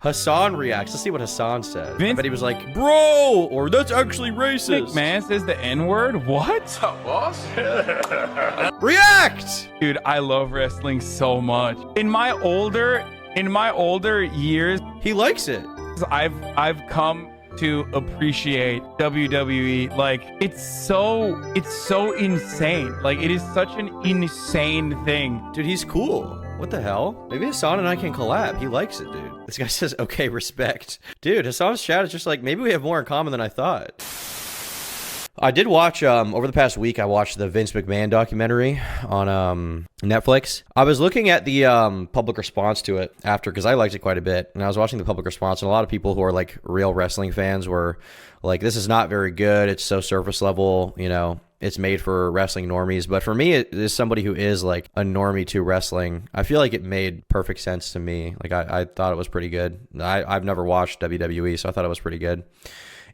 Hassan reacts. Let's see what Hassan said. Vince- I bet he was like, bro, or that's actually racist. McMahon says the N-word? What? Boss? React! Dude, I love wrestling so much. In my older years, He likes it. I've come to appreciate WWE. Like, it's so insane. Like, it is such an insane thing. Dude, he's cool. What the hell? Maybe Hassan and I can collab. He likes it, dude. This guy says, okay, respect. Dude, Hassan's chat is just like, maybe we have more in common than I thought. I did watch, over the past week, I watched the Vince McMahon documentary on Netflix. I was looking at the public response to it after, because I liked it quite a bit. And I was watching the public response, and a lot of people who are like real wrestling fans were like, this is not very good. It's so surface level, you know. It's made for wrestling normies. But for me, it is somebody who is like a normie to wrestling. I feel like it made perfect sense to me. Like, I thought it was pretty good. I've never watched WWE, so I thought it was pretty good.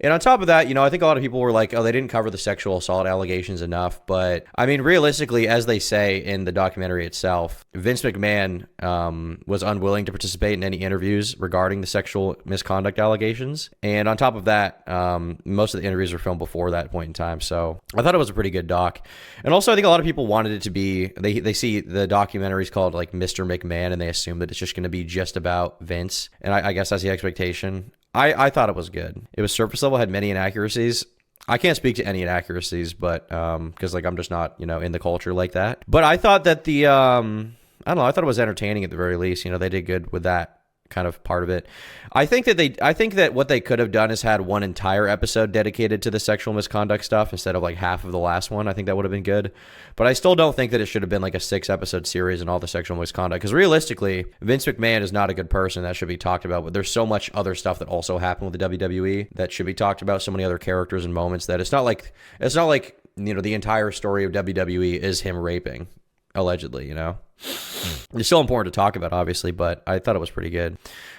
And on top of that, you know, I think a lot of people were like, oh, they didn't cover the sexual assault allegations enough. But I mean, realistically, as they say in the documentary itself, Vince McMahon was unwilling to participate in any interviews regarding the sexual misconduct allegations. And on top of that, most of the interviews were filmed before that point in time. So I thought it was a pretty good doc. And also, I think a lot of people wanted it to be, they see the documentaries called like Mr. McMahon, and they assume that it's just going to be just about Vince. And I guess that's the expectation. I thought it was good. It was surface level, had many inaccuracies. I can't speak to any inaccuracies, but because like I'm just not, you know, in the culture like that. But I thought that the I don't know, I thought it was entertaining at the very least. You know, they did good with that kind of part of it. I think that what they could have done is had one entire episode dedicated to the sexual misconduct stuff instead of like half of the last one. I think that would have been good. But I still don't think that it should have been like a 6-episode series and all the sexual misconduct, because realistically, Vince McMahon is not a good person that should be talked about, but there's so much other stuff that also happened with the WWE that should be talked about, so many other characters and moments that it's not like, you know, the entire story of WWE is him raping, allegedly, you know. It's still important to talk about, obviously, but I thought it was pretty good.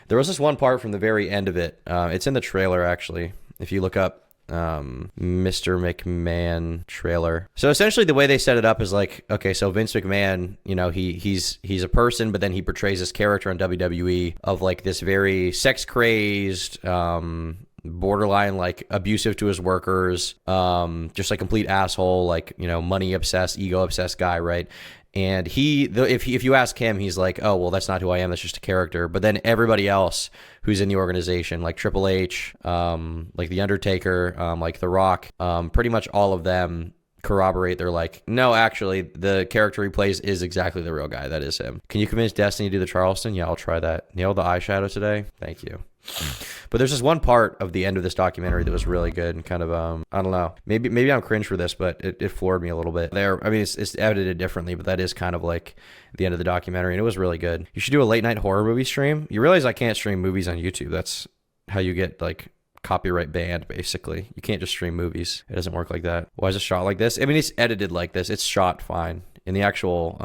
There was this one part from the very end of it. It's in the trailer, actually. If you look up Mr. McMahon trailer. So essentially the way they set it up is like, okay, so Vince McMahon, you know, he's a person, but then he portrays this character on WWE of like this very sex crazed, borderline like abusive to his workers, just like complete asshole, like, you know, money obsessed, ego obsessed guy, right? And if you ask him, he's like, oh, well, that's not who I am. That's just a character. But then everybody else who's in the organization, like Triple H, like The Undertaker, like The Rock, pretty much all of them corroborate. They're like, no, actually, the character he plays is exactly the real guy. That is him. Can you convince Destiny to do the Charleston? Yeah, I'll try that. Nail the eyeshadow today? Thank you. But there's this one part of the end of this documentary that was really good and kind of, I don't know, maybe I'm cringe for this, but it floored me a little bit. I mean, it's edited differently, but that is kind of like the end of the documentary, and it was really good. You should do a late night horror movie stream. You realize I can't stream movies on YouTube. That's how you get like copyright banned, basically. You can't just stream movies. It doesn't work like that. Why is it shot like this? I mean, it's edited like this. It's shot fine. In the actual,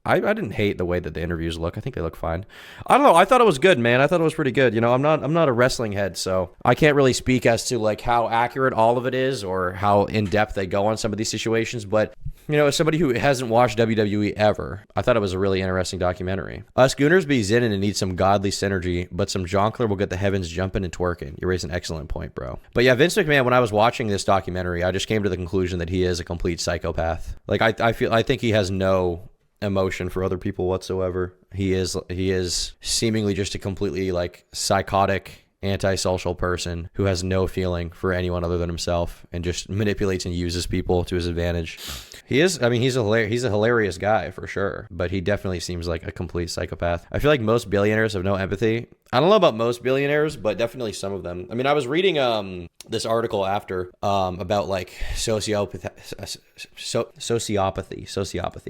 I didn't hate the way that the interviews look. I think they look fine. I don't know. I thought it was good, man. I thought it was pretty good. You know, I'm not a wrestling head, so I can't really speak as to like how accurate all of it is or how in depth they go on some of these situations. But you know, as somebody who hasn't watched WWE ever, I thought it was a really interesting documentary. Us Gooners be zinning and need some godly synergy, but some Jonkler will get the heavens jumping and twerking. You raise an excellent point, bro. But yeah, Vince McMahon, when I was watching this documentary, I just came to the conclusion that he is a complete psychopath. Like I think he has no emotion for other people whatsoever. He is seemingly just a completely like psychotic, antisocial person who has no feeling for anyone other than himself and just manipulates and uses people to his advantage. He's a hilarious guy for sure, but he definitely seems like a complete psychopath. I feel like most billionaires have no empathy. I don't know about most billionaires, but definitely some of them. I mean, I was reading this article after about like sociopathy,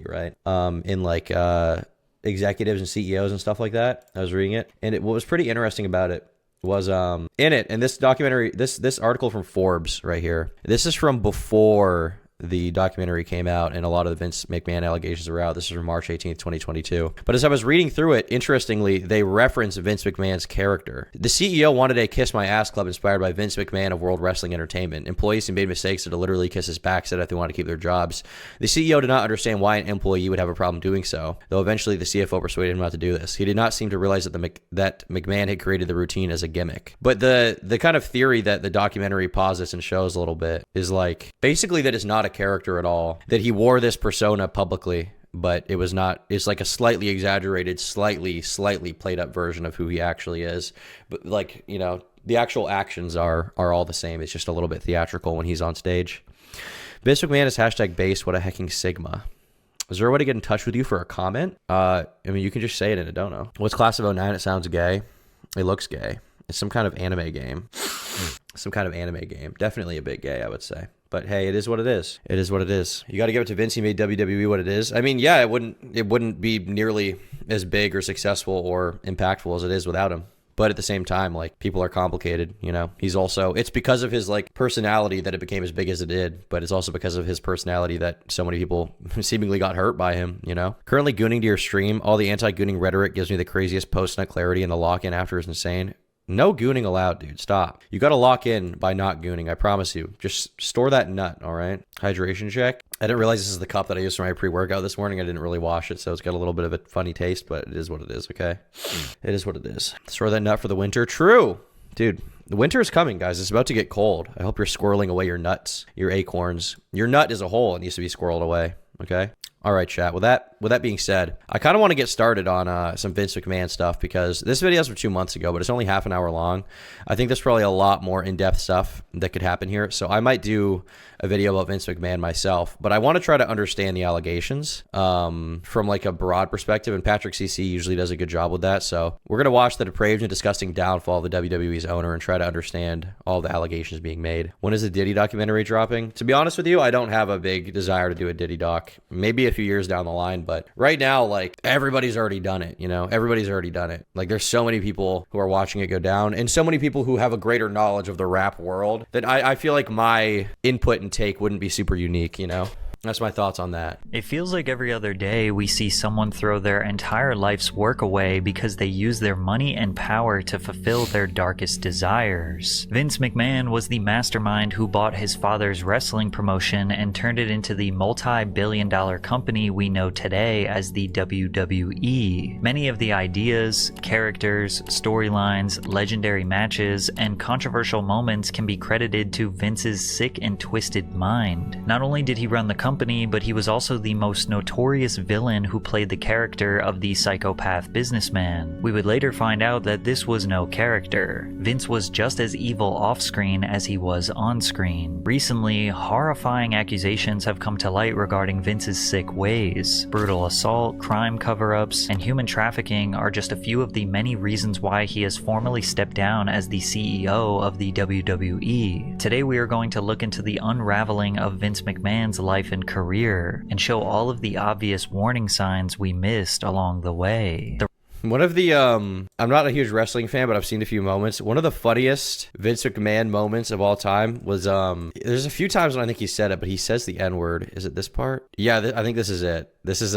right? In like executives and CEOs and stuff like that. I was reading it, and what was pretty interesting about it was in it, and this documentary, this article from Forbes right here. This is from before the documentary came out and a lot of the Vince McMahon allegations were out. This is from March 18th, 2022. But as I was reading through it, interestingly, they reference Vince McMahon's character. The CEO wanted a Kiss My Ass Club inspired by Vince McMahon of World Wrestling Entertainment. Employees who made mistakes to literally kiss his back said that they wanted to keep their jobs. The CEO did not understand why an employee would have a problem doing so, though eventually the CFO persuaded him not to do this. He did not seem to realize that McMahon had created the routine as a gimmick. But the kind of theory that the documentary posits and shows a little bit is like basically that it's not a character at all, that he wore this persona publicly, but it was not. It's like a slightly exaggerated, slightly played up version of who he actually is. But like, you know, the actual actions are all the same. It's just a little bit theatrical when he's on stage. Vince McMahon is #based. What a hecking Sigma. Is there a way to get in touch with you for a comment? I mean, you can just say it in a don't know. What's Class of '09? It sounds gay. It looks gay. It's some kind of anime game. Definitely a bit gay, I would say. But hey, it is what it is. It is what it is. You got to give it to Vince. He made WWE what it is. I mean, yeah, it wouldn't be nearly as big or successful or impactful as it is without him. But at the same time, like, people are complicated, you know? It's because of his, like, personality that it became as big as it did, but it's also because of his personality that so many people seemingly got hurt by him, you know? Currently gooning to your stream. All the anti-gooning rhetoric gives me the craziest post-nut clarity, and the lock-in after is insane. No gooning allowed, dude. Stop. You got to lock in by not gooning. I promise you. Just store that nut, all right? Hydration check. I didn't realize this is the cup that I used for my pre-workout this morning. I didn't really wash it, so it's got a little bit of a funny taste, but it is what it is, okay? It is what it is. Store that nut for the winter. True. Dude, the winter is coming, guys. It's about to get cold. I hope you're squirreling away your nuts, your acorns. Your nut as a whole needs to be squirreled away, okay? All right, chat. With that being said, I kind of want to get started on some Vince McMahon stuff because this video is from 2 months ago, but it's only half an hour long. I think there's probably a lot more in-depth stuff that could happen here, so I might do a video about Vince McMahon myself, but I want to try to understand the allegations from like a broad perspective, and Patrick CC usually does a good job with that. So we're going to watch the depraved and disgusting downfall of the WWE's owner and try to understand all the allegations being made. When is the Diddy documentary dropping? To be honest with you, I don't have a big desire to do a Diddy doc. Maybe a few years down the line, but right now, like, everybody's already done it, you know? Everybody's already done it. Like, there's so many people who are watching it go down, and so many people who have a greater knowledge of the rap world that I feel like my input and take wouldn't be super unique, you know? That's my thoughts on that. It feels like every other day we see someone throw their entire life's work away because they use their money and power to fulfill their darkest desires. Vince McMahon was the mastermind who bought his father's wrestling promotion and turned it into the multi-billion-dollar company we know today as the WWE. Many of the ideas, characters, storylines, legendary matches, and controversial moments can be credited to Vince's sick and twisted mind. Not only did he run the company, but he was also the most notorious villain who played the character of the psychopath businessman. We would later find out that this was no character. Vince was just as evil off-screen as he was on-screen. Recently, horrifying accusations have come to light regarding Vince's sick ways. Brutal assault, crime cover-ups, and human trafficking are just a few of the many reasons why he has formally stepped down as the CEO of the WWE. Today we are going to look into the unraveling of Vince McMahon's life and career, and show all of the obvious warning signs we missed along the way. One of the, I'm not a huge wrestling fan, but I've seen a few moments. One of the funniest Vince McMahon moments of all time was, there's a few times when I think he said it, but he says the N-word. Is it this part? Yeah, I think this is it. This is,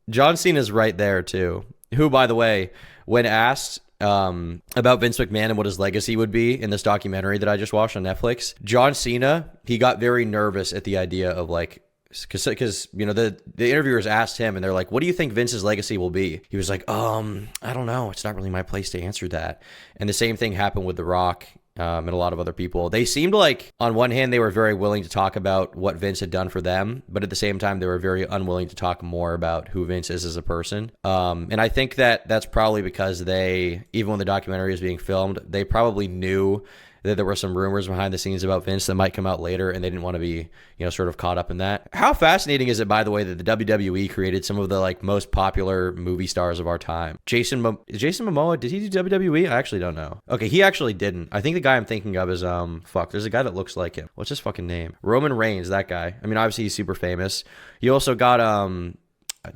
John Cena's right there too. Who, by the way, when asked about Vince McMahon and what his legacy would be in this documentary that I just watched on Netflix, John Cena, he got very nervous at the idea of like, because you know, the interviewers asked him and they're like, what do you think Vince's legacy will be? He was like, I don't know, it's not really my place to answer that. And the same thing happened with The Rock and a lot of other people. They seemed like, on one hand, they were very willing to talk about what Vince had done for them, but at the same time, they were very unwilling to talk more about who Vince is as a person. And I think that that's probably because they, even when the documentary was being filmed, they probably knew that there were some rumors behind the scenes about Vince that might come out later, and they didn't want to be, you know, sort of caught up in that. How fascinating is it, by the way, that the WWE created some of the like most popular movie stars of our time? Jason Momoa, did he do WWE? I actually don't know. Okay, he actually didn't. I think the guy I'm thinking of is there's a guy that looks like him. What's his fucking name? Roman Reigns, that guy. I mean, obviously he's super famous. You also got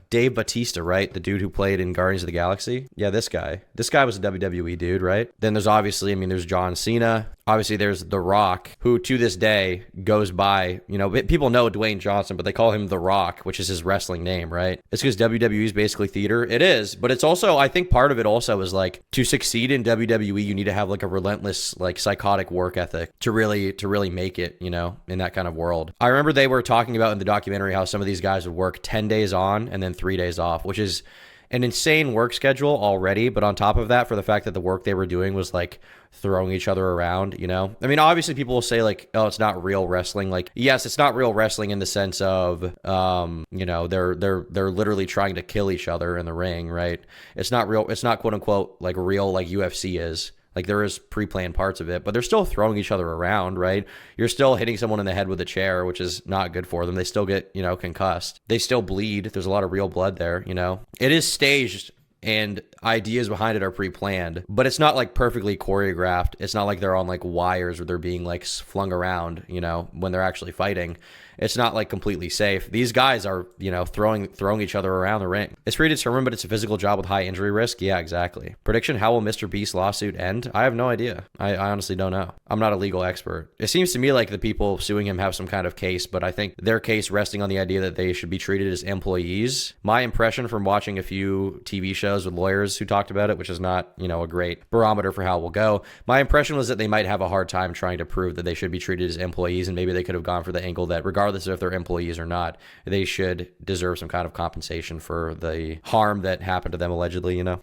Dave Bautista, right? The dude who played in Guardians of the Galaxy. Yeah, this guy. This guy was a WWE dude, right? Then there's obviously, I mean, there's John Cena. Obviously, there's The Rock, who to this day goes by, you know, people know Dwayne Johnson, but they call him The Rock, which is his wrestling name, right? It's because WWE is basically theater. It is, but it's also, I think part of it also is like, to succeed in WWE, you need to have like a relentless, like psychotic work ethic to really make it, you know, in that kind of world. I remember they were talking about in the documentary how some of these guys would work 10 days on and then 3 days off, which is an insane work schedule already. But on top of that, for the fact that the work they were doing was like throwing each other around, you know? I mean, obviously people will say like, oh, it's not real wrestling. Like, yes, it's not real wrestling in the sense of, you know, they're literally trying to kill each other in the ring, right? It's not real. It's not quote unquote like real like UFC is. Like, there is pre-planned parts of it, but they're still throwing each other around, right? You're still hitting someone in the head with a chair, which is not good for them. They still get, you know, concussed. They still bleed. There's a lot of real blood there, you know? It is staged, and ideas behind it are pre-planned, but it's not like perfectly choreographed. It's not like they're on like wires or they're being like flung around, you know, when they're actually fighting. It's not like completely safe. These guys are, you know, throwing each other around the ring. It's predetermined, but it's a physical job with high injury risk. Yeah, exactly. Prediction: how will Mr. Beast's lawsuit end? I have no idea. I honestly don't know. I'm not a legal expert. It seems to me like the people suing him have some kind of case, but I think their case resting on the idea that they should be treated as employees. My impression from watching a few TV shows with lawyers who talked about it, which is not, you know, a great barometer for how it will go. My impression was that they might have a hard time trying to prove that they should be treated as employees, and maybe they could have gone for the angle that regardless of if they're employees or not, they should deserve some kind of compensation for the harm that happened to them allegedly, you know?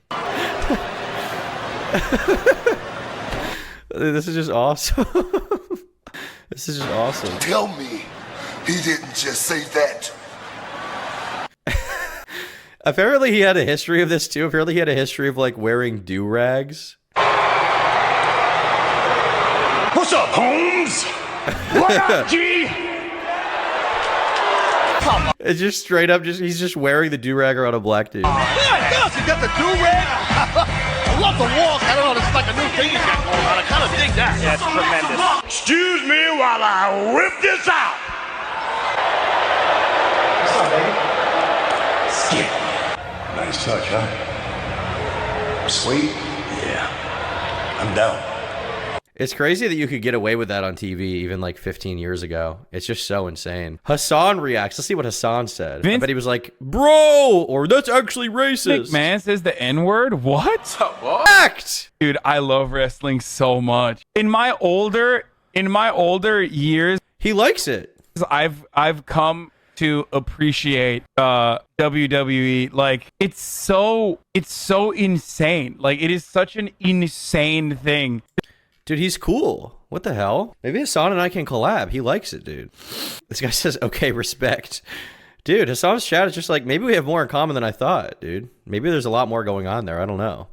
This is just awesome. This is just awesome. Tell me he didn't just say that. Apparently he had a history of this too. Apparently he had a history of like wearing do-rags. What's up, Holmes? What up, G? It's just straight up, he's just wearing the do-rag around a black dude. Oh my gosh, you got the do-rag? I love the walk. I don't know, it's like a new thing you got going on. I kind of dig that. Yeah, it's tremendous. Excuse me while I whip this out. What's up, baby? Skip. Nice touch, huh? Sweet? Yeah. I'm down. It's crazy that you could get away with that on TV even like 15 years ago. It's just so insane. Hassan reacts. Let's see what Hassan said. I bet he was like, bro, or that's actually racist. McMahon says the N-word? What? What? Act! Dude, I love wrestling so much. In my older years, he likes it. I've come to appreciate WWE. Like, it's so insane. Like, it is such an insane thing. Dude, he's cool. What the hell? Maybe Hassan and I can collab. He likes it, dude. This guy says, okay, respect. Dude, Hassan's chat is just like, maybe we have more in common than I thought, dude. Maybe there's a lot more going on there. I don't know.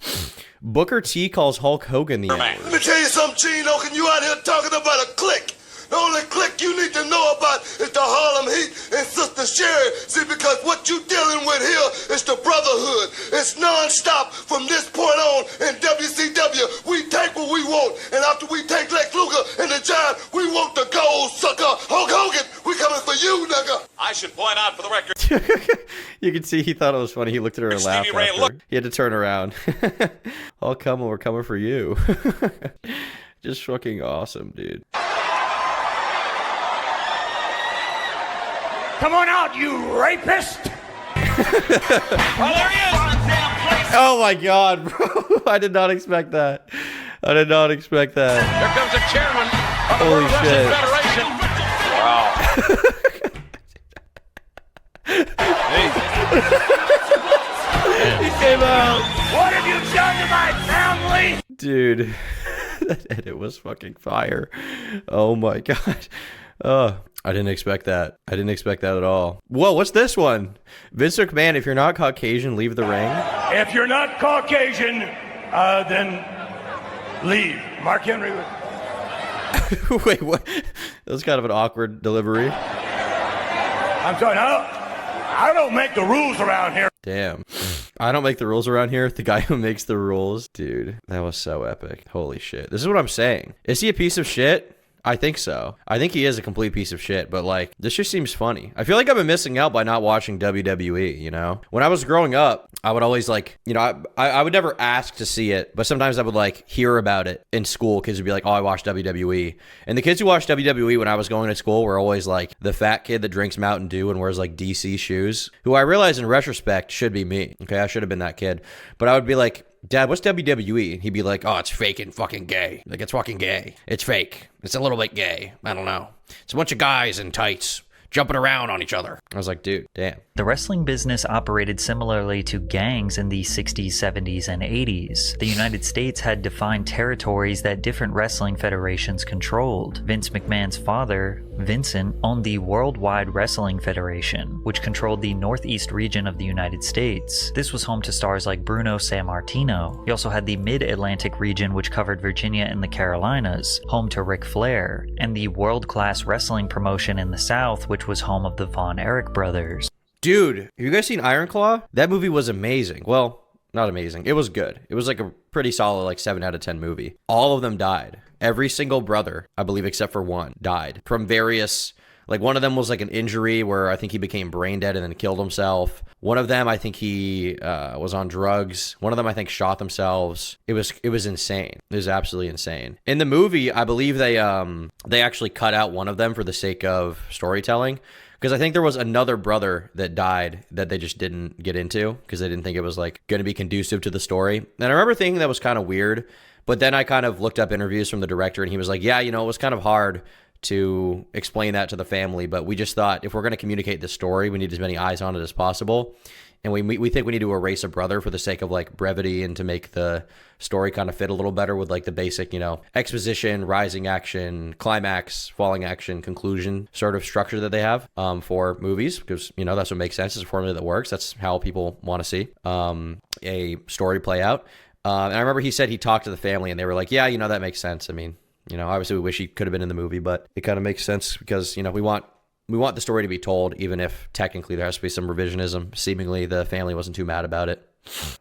Booker T calls Hulk Hogan the N-word. Let me tell you something, Gene Oken. You out here talking about a clique. The only clique you need to know about is the Harlem Heat and Sister Sherry. See, because what you dealing with here is the brotherhood. It's non-stop from this point on in WCW. We take what we want, and after we take Lex Luger and the Giant, we want the gold, sucker. Hulk Hogan, we coming for you, nigga. I should point out for the record. You can see he thought it was funny. He looked at her and laughed after. He had to turn around. I'll come when we're coming for you. Just fucking awesome, dude. Come on out, you rapist! Oh, there he is! Oh my god, bro. I did not expect that. I did not expect that. Here comes the chairman of the Holy World shit. Wrestling Federation. Wow. He came out. What have you done to my family? Dude, that edit was fucking fire. Oh my god. I didn't expect that. I didn't expect that at all. Whoa, what's this one? Vince McMahon, if you're not Caucasian, leave the ring. If you're not Caucasian, then leave. Mark Henry. Wait, what? That was kind of an awkward delivery. I'm sorry, I don't make the rules around here. Damn. I don't make the rules around here. The guy who makes the rules. Dude, that was so epic. Holy shit. This is what I'm saying. Is he a piece of shit? I think so. I think he is a complete piece of shit, but like, this just seems funny. I feel like I've been missing out by not watching WWE, you know? When I was growing up, I would always like, you know, I would never ask to see it, but sometimes I would like hear about it in school. Kids would be like, oh, I watched WWE. And the kids who watched WWE when I was going to school were always like the fat kid that drinks Mountain Dew and wears like DC shoes, who I realize in retrospect should be me. Okay, I should have been that kid. But I would be like, Dad, what's WWE? And he'd be like, oh, it's fake and fucking gay. Like, it's fucking gay. It's fake. It's a little bit gay. I don't know. It's a bunch of guys in tights jumping around on each other. I was like, dude, damn. The wrestling business operated similarly to gangs in the 60s, 70s, and 80s. The United States had defined territories that different wrestling federations controlled. Vince McMahon's father, Vincent, owned the Worldwide Wrestling Federation, which controlled the northeast region of the United States. This was home to stars like Bruno Sammartino. He also had the Mid-Atlantic region, which covered Virginia and the Carolinas, home to Ric Flair, and the world-class wrestling promotion in the South, which was home of the Von Erich brothers. Dude, have you guys seen Iron Claw? That movie was amazing. Well, not amazing. It was good. It was like a pretty solid like 7 out of 10 movie. All of them died. Every single brother, I believe except for one, died from various, like one of them was like an injury where I think he became brain dead and then killed himself. One of them, I think he was on drugs. One of them, I think, shot themselves. It was insane. It was absolutely insane. In the movie, I believe they actually cut out one of them for the sake of storytelling. Because I think there was another brother that died that they just didn't get into because they didn't think it was like going to be conducive to the story. And I remember thinking that was kind of weird. But then I kind of looked up interviews from the director and he was like, yeah, you know, it was kind of hard to explain that to the family. But we just thought if we're going to communicate this story, we need as many eyes on it as possible. And we think we need to erase a brother for the sake of like brevity and to make the story kind of fit a little better with like the basic, you know, exposition, rising action, climax, falling action, conclusion sort of structure that they have for movies. Because, you know, that's what makes sense. It's a formula that works. That's how people want to see a story play out. And I remember he said he talked to the family and they were like, yeah, you know, that makes sense. I mean, you know, obviously we wish he could have been in the movie, but it kind of makes sense because, you know, we want the story to be told, even if technically there has to be some revisionism. Seemingly the family wasn't too mad about it.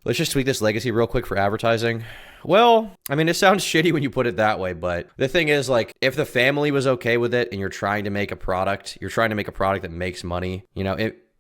Let's just tweak this legacy real quick for advertising. Well, I mean, it sounds shitty when you put it that way, but the thing is, like, if the family was okay with it and you're trying to make a product that makes money, you know,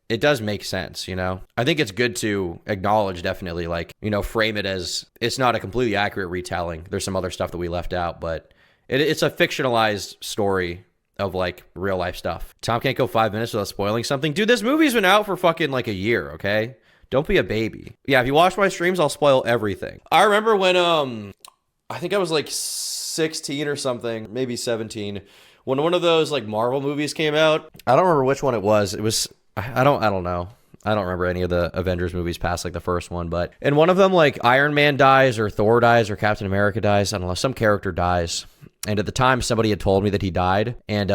it does make sense, you know? I think it's good to acknowledge, definitely, like, you know, frame it as it's not a completely accurate retelling. There's some other stuff that we left out, but it's a fictionalized story of like real life stuff. Tom can't go 5 minutes without spoiling something. Dude, this movie's been out for fucking like a year, okay? Don't be a baby. Yeah, if you watch my streams, I'll spoil everything. I remember when I think I was like 16 or something, maybe 17, when one of those like Marvel movies came out. I don't remember which one it was. It was I don't know. I don't remember any of the Avengers movies past like the first one, but in one of them, like Iron Man dies or Thor dies or Captain America dies. I don't know. Some character dies. And at the time, somebody had told me that he died. And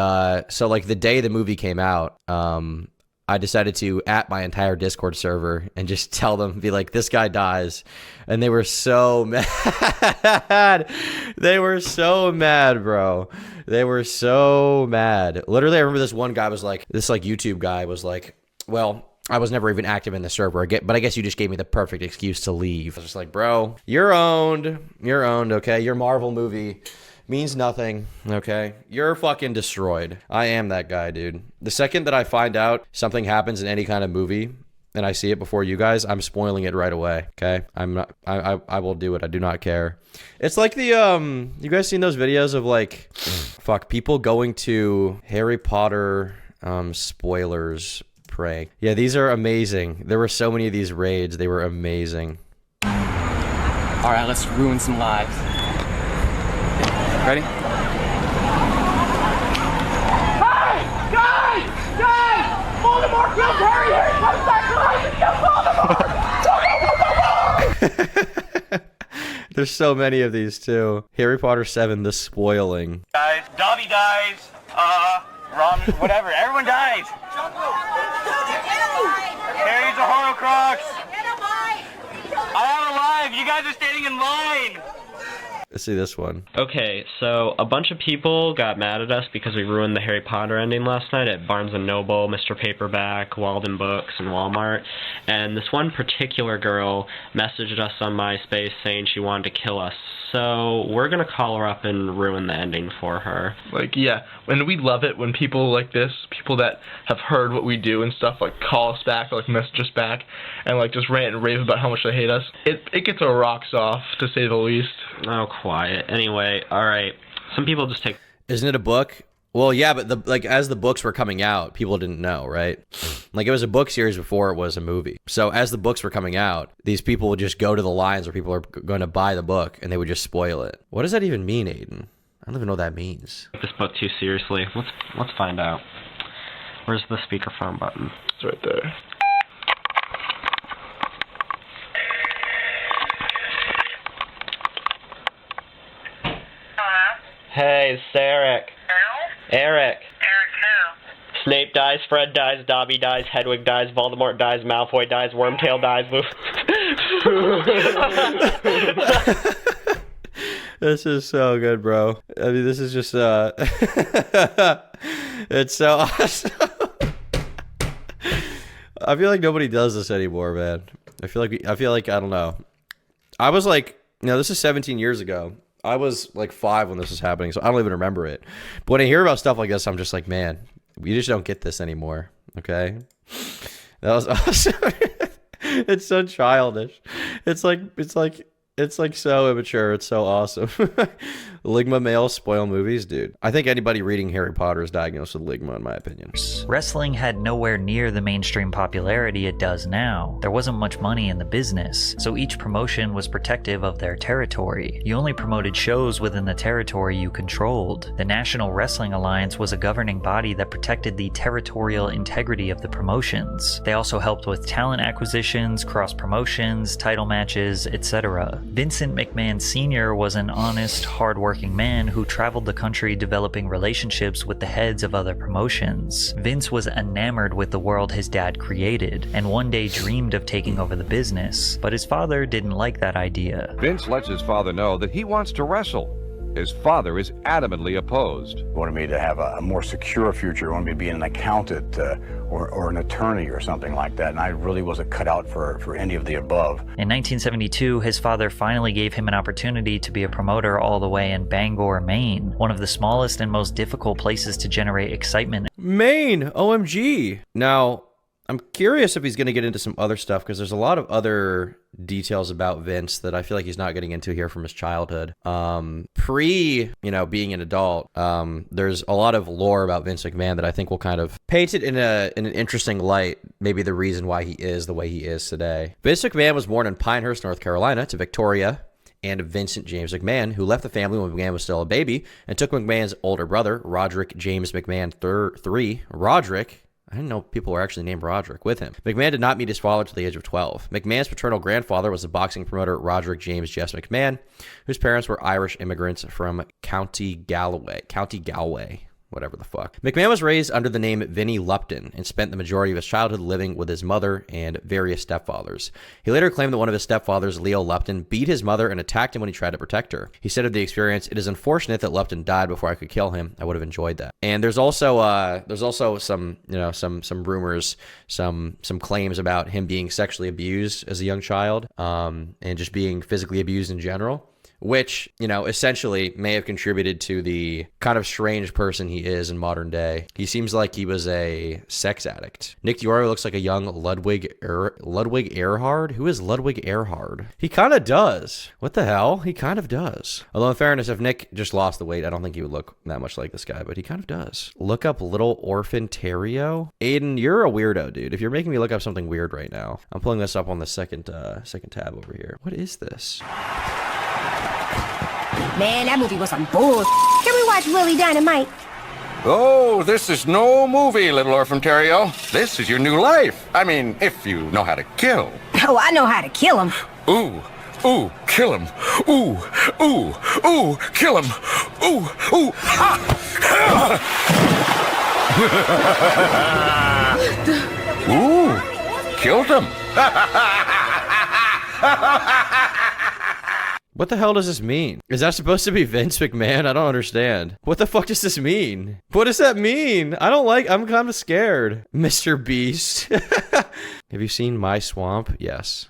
so like the day the movie came out, I decided to at my entire Discord server and just tell them, be like, this guy dies. And they were so mad. They were so mad, bro. They were so mad. Literally, I remember this one guy was like, this like YouTube guy was like, well, I was never even active in the server, but I guess you just gave me the perfect excuse to leave. I was just like, bro, you're owned, okay? Your Marvel movie means nothing, okay? You're fucking destroyed. I am that guy, dude. The second that I find out something happens in any kind of movie and I see it before you guys, I'm spoiling it right away, okay? I will do it. I do not care. It's like the, you guys seen those videos of like, people going to Harry Potter, spoilers prank. Yeah, these are amazing. There were so many of these raids. They were amazing. All right, let's ruin some lives. Ready? Hey! Guys! Voldemort killed Harry! Harry comes back to life and kills Voldemort! There's so many of these too. Harry Potter 7, The Spoiling. Guys, Dobby dies. Ron, whatever. Everyone dies. Harry's a Horcrux. I'm alive. You guys are standing in line. Let's see this one. Okay, so a bunch of people got mad at us because we ruined the Harry Potter ending last night at Barnes & Noble, Mr. Paperback, Walden Books, and Walmart. And this one particular girl messaged us on MySpace saying she wanted to kill us. So we're going to call her up and ruin the ending for her. Like, yeah, and we love it when people like this, people that have heard what we do and stuff, like call us back, or like message us back, and like just rant and rave about how much they hate us. It gets our rocks off, to say the least. Oh, quiet. Anyway, all right. Some people just take... Isn't it a book? Well, yeah, but as the books were coming out, people didn't know, right? Like, it was a book series before it was a movie. So as the books were coming out, these people would just go to the lines where people are going to buy the book, and they would just spoil it. What does that even mean, Aiden? I don't even know what that means. This book too seriously. Let's find out. Where's the speakerphone button? It's right there. Hey, it's Eric. Who? Eric. Eric who? Snape dies, Fred dies, Dobby dies, Hedwig dies, Voldemort dies, Malfoy dies, Wormtail dies. This is so good, bro. I mean, this is just, it's so awesome. I feel like nobody does this anymore, man. I feel like, I don't know. I was like, this is 17 years ago. I was like 5 when this was happening, so I don't even remember it. But when I hear about stuff like this, I'm just like, man, we just don't get this anymore. Okay? That was awesome. It's so childish. It's like so immature. It's so awesome. Ligma males spoil movies, dude. I think anybody reading Harry Potter is diagnosed with Ligma, in my opinion. Wrestling had nowhere near the mainstream popularity it does now. There wasn't much money in the business, so each promotion was protective of their territory. You only promoted shows within the territory you controlled. The National Wrestling Alliance was a governing body that protected the territorial integrity of the promotions. They also helped with talent acquisitions, cross promotions, title matches, etc. Vincent McMahon Sr. was an honest, hard-working man who traveled the country developing relationships with the heads of other promotions. Vince was enamored with the world his dad created, and one day dreamed of taking over the business, but his father didn't like that idea. Vince lets his father know that he wants to wrestle. His father is adamantly opposed. He wanted me to have a more secure future. He wanted me to be an accountant or an attorney or something like that, and I really wasn't cut out for any of the above. In 1972, his father finally gave him an opportunity to be a promoter all the way in Bangor, Maine, one of the smallest and most difficult places to generate excitement. Maine! OMG! Now, I'm curious if he's going to get into some other stuff, because there's a lot of other details about Vince that I feel like he's not getting into here from his childhood. Being an adult, there's a lot of lore about Vince McMahon that I think will kind of paint it in an interesting light, maybe the reason why he is the way he is today. Vince McMahon was born in Pinehurst, North Carolina, to Victoria and Vincent James McMahon, who left the family when McMahon was still a baby, and took McMahon's older brother, Roderick James McMahon III. Roderick, I didn't know people were actually named Roderick, with him. McMahon did not meet his father until the age of 12. McMahon's paternal grandfather was the boxing promoter Roderick James Jess McMahon, whose parents were Irish immigrants from County Galway, whatever the fuck. McMahon was raised under the name Vinnie Lupton and spent the majority of his childhood living with his mother and various stepfathers. He later claimed that one of his stepfathers, Leo Lupton, beat his mother and attacked him when he tried to protect her. He said of the experience, "It is unfortunate that Lupton died before I could kill him. I would have enjoyed that." And there's also some rumors, some claims about him being sexually abused as a young child, and just being physically abused in general, which, essentially may have contributed to the kind of strange person he is in modern day. He seems like he was a sex addict. Nick Dior looks like a young Ludwig Erhard? Who is Ludwig Erhard? He kind of does. What the hell? He kind of does. Although in fairness, if Nick just lost the weight, I don't think he would look that much like this guy, but he kind of does. Look up Little Orphan Terrio. Aiden, you're a weirdo, dude. If you're making me look up something weird right now. I'm pulling this up on the second tab over here. What is this? Man, that movie was some bull. Can we watch Willie Dynamite? Oh, this is no movie, Little Orphan Terrio. This is your new life. I mean, if you know how to kill. Oh, I know how to kill him. Ooh, kill him. Ooh, kill him. Ooh, Ooh, killed him. What the hell does this mean? Is that supposed to be Vince McMahon? I don't understand. What the fuck does this mean? What does that mean? I'm kind of scared. Mr. Beast. Have you seen My Swamp? Yes.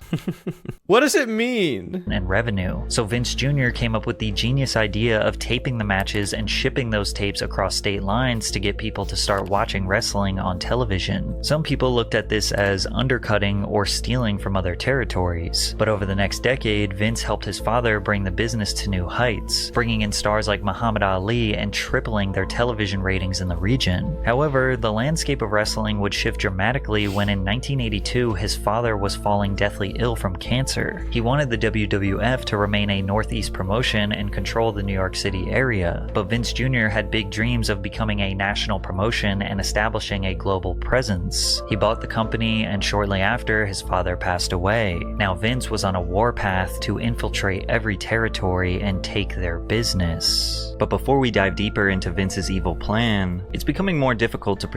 What does it mean? And revenue. So Vince Jr. came up with the genius idea of taping the matches and shipping those tapes across state lines to get people to start watching wrestling on television. Some people looked at this as undercutting or stealing from other territories. But over the next decade, Vince helped his father bring the business to new heights, bringing in stars like Muhammad Ali and tripling their television ratings in the region. However, the landscape of wrestling would shift dramatically when in 1982, his father was falling deathly ill from cancer. He wanted the WWF to remain a Northeast promotion and control the New York City area, but Vince Jr. had big dreams of becoming a national promotion and establishing a global presence. He bought the company, and shortly after, his father passed away. Now Vince was on a warpath to infiltrate every territory and take their business. But before we dive deeper into Vince's evil plan, it's becoming more difficult to